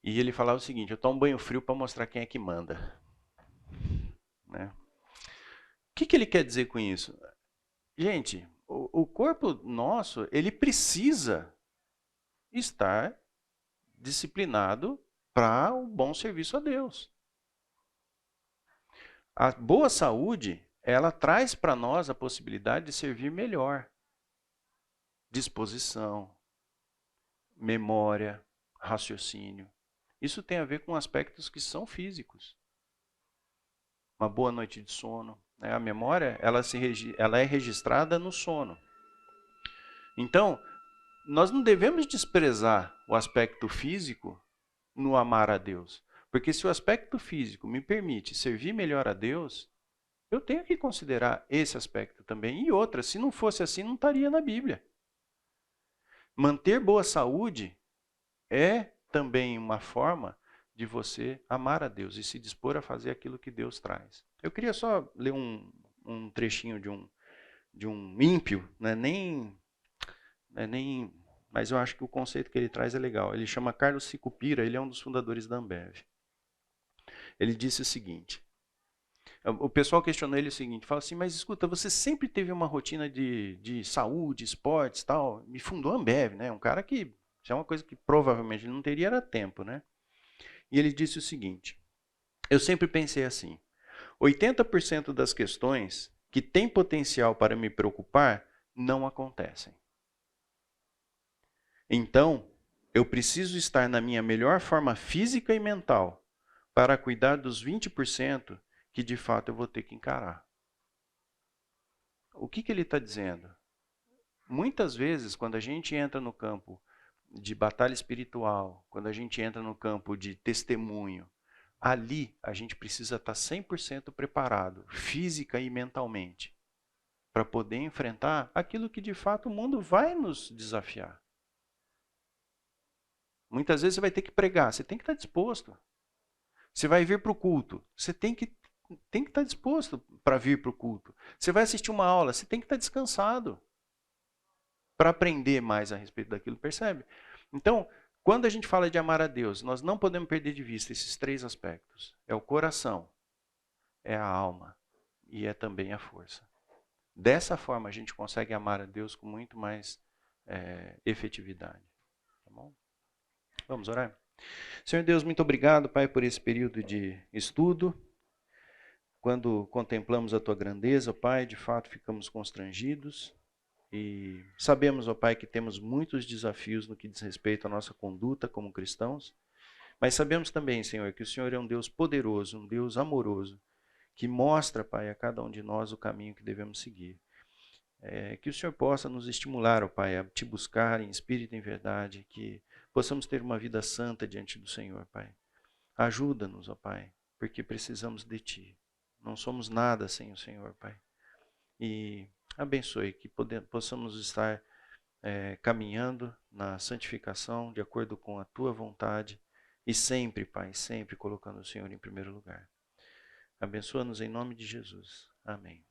S1: e ele falava o seguinte: eu tomo banho frio para mostrar quem é que manda. Né? O que ele quer dizer com isso? Gente, o corpo nosso, ele precisa estar disciplinado para um bom serviço a Deus. A boa saúde, ela traz para nós a possibilidade de servir melhor. Disposição, memória, raciocínio. Isso tem a ver com aspectos que são físicos. Uma boa noite de sono. Né? A memória, ela é registrada no sono. Então, nós não devemos desprezar o aspecto físico no amar a Deus. Porque se o aspecto físico me permite servir melhor a Deus, eu tenho que considerar esse aspecto também. E outra, se não fosse assim, não estaria na Bíblia. Manter boa saúde é também uma forma de você amar a Deus e se dispor a fazer aquilo que Deus traz. Eu queria só ler um trechinho de um ímpio, mas eu acho que o conceito que ele traz é legal. Ele chama Carlos Sicupira, ele é um dos fundadores da Ambev. Ele disse o seguinte: o pessoal questionou ele o seguinte, fala assim, mas escuta, você sempre teve uma rotina de saúde, esportes, tal, e fundou a Ambev, né? Um cara que, isso é uma coisa que provavelmente ele não teria era tempo, né? E ele disse o seguinte: eu sempre pensei assim, 80% das questões que têm potencial para me preocupar não acontecem. Então, eu preciso estar na minha melhor forma física e mental para cuidar dos 20% que de fato eu vou ter que encarar. O que ele está dizendo? Muitas vezes, quando a gente entra no campo de batalha espiritual, quando a gente entra no campo de testemunho, ali a gente precisa estar 100% preparado, física e mentalmente, para poder enfrentar aquilo que de fato o mundo vai nos desafiar. Muitas vezes você vai ter que pregar, você tem que estar disposto. Você vai vir para o culto, você tem que estar disposto para vir para o culto. Você vai assistir uma aula, você tem que estar descansado para aprender mais a respeito daquilo, percebe? Então, quando a gente fala de amar a Deus, nós não podemos perder de vista esses três aspectos. É o coração, é a alma e é também a força. Dessa forma, a gente consegue amar a Deus com muito mais efetividade. Tá bom? Vamos orar? Senhor Deus, muito obrigado, Pai, por esse período de estudo. Quando contemplamos a Tua grandeza, Pai, de fato ficamos constrangidos e sabemos, ó Pai, que temos muitos desafios no que diz respeito à nossa conduta como cristãos, mas sabemos também, Senhor, que o Senhor é um Deus poderoso, um Deus amoroso, que mostra, Pai, a cada um de nós o caminho que devemos seguir. Que o Senhor possa nos estimular, ó Pai, a Te buscar em espírito e em verdade, que possamos ter uma vida santa diante do Senhor, Pai. Ajuda-nos, ó Pai, porque precisamos de Ti. Não somos nada sem o Senhor, Pai. E abençoe que possamos estar caminhando na santificação de acordo com a tua vontade e sempre, Pai, sempre colocando o Senhor em primeiro lugar. Abençoa-nos em nome de Jesus. Amém.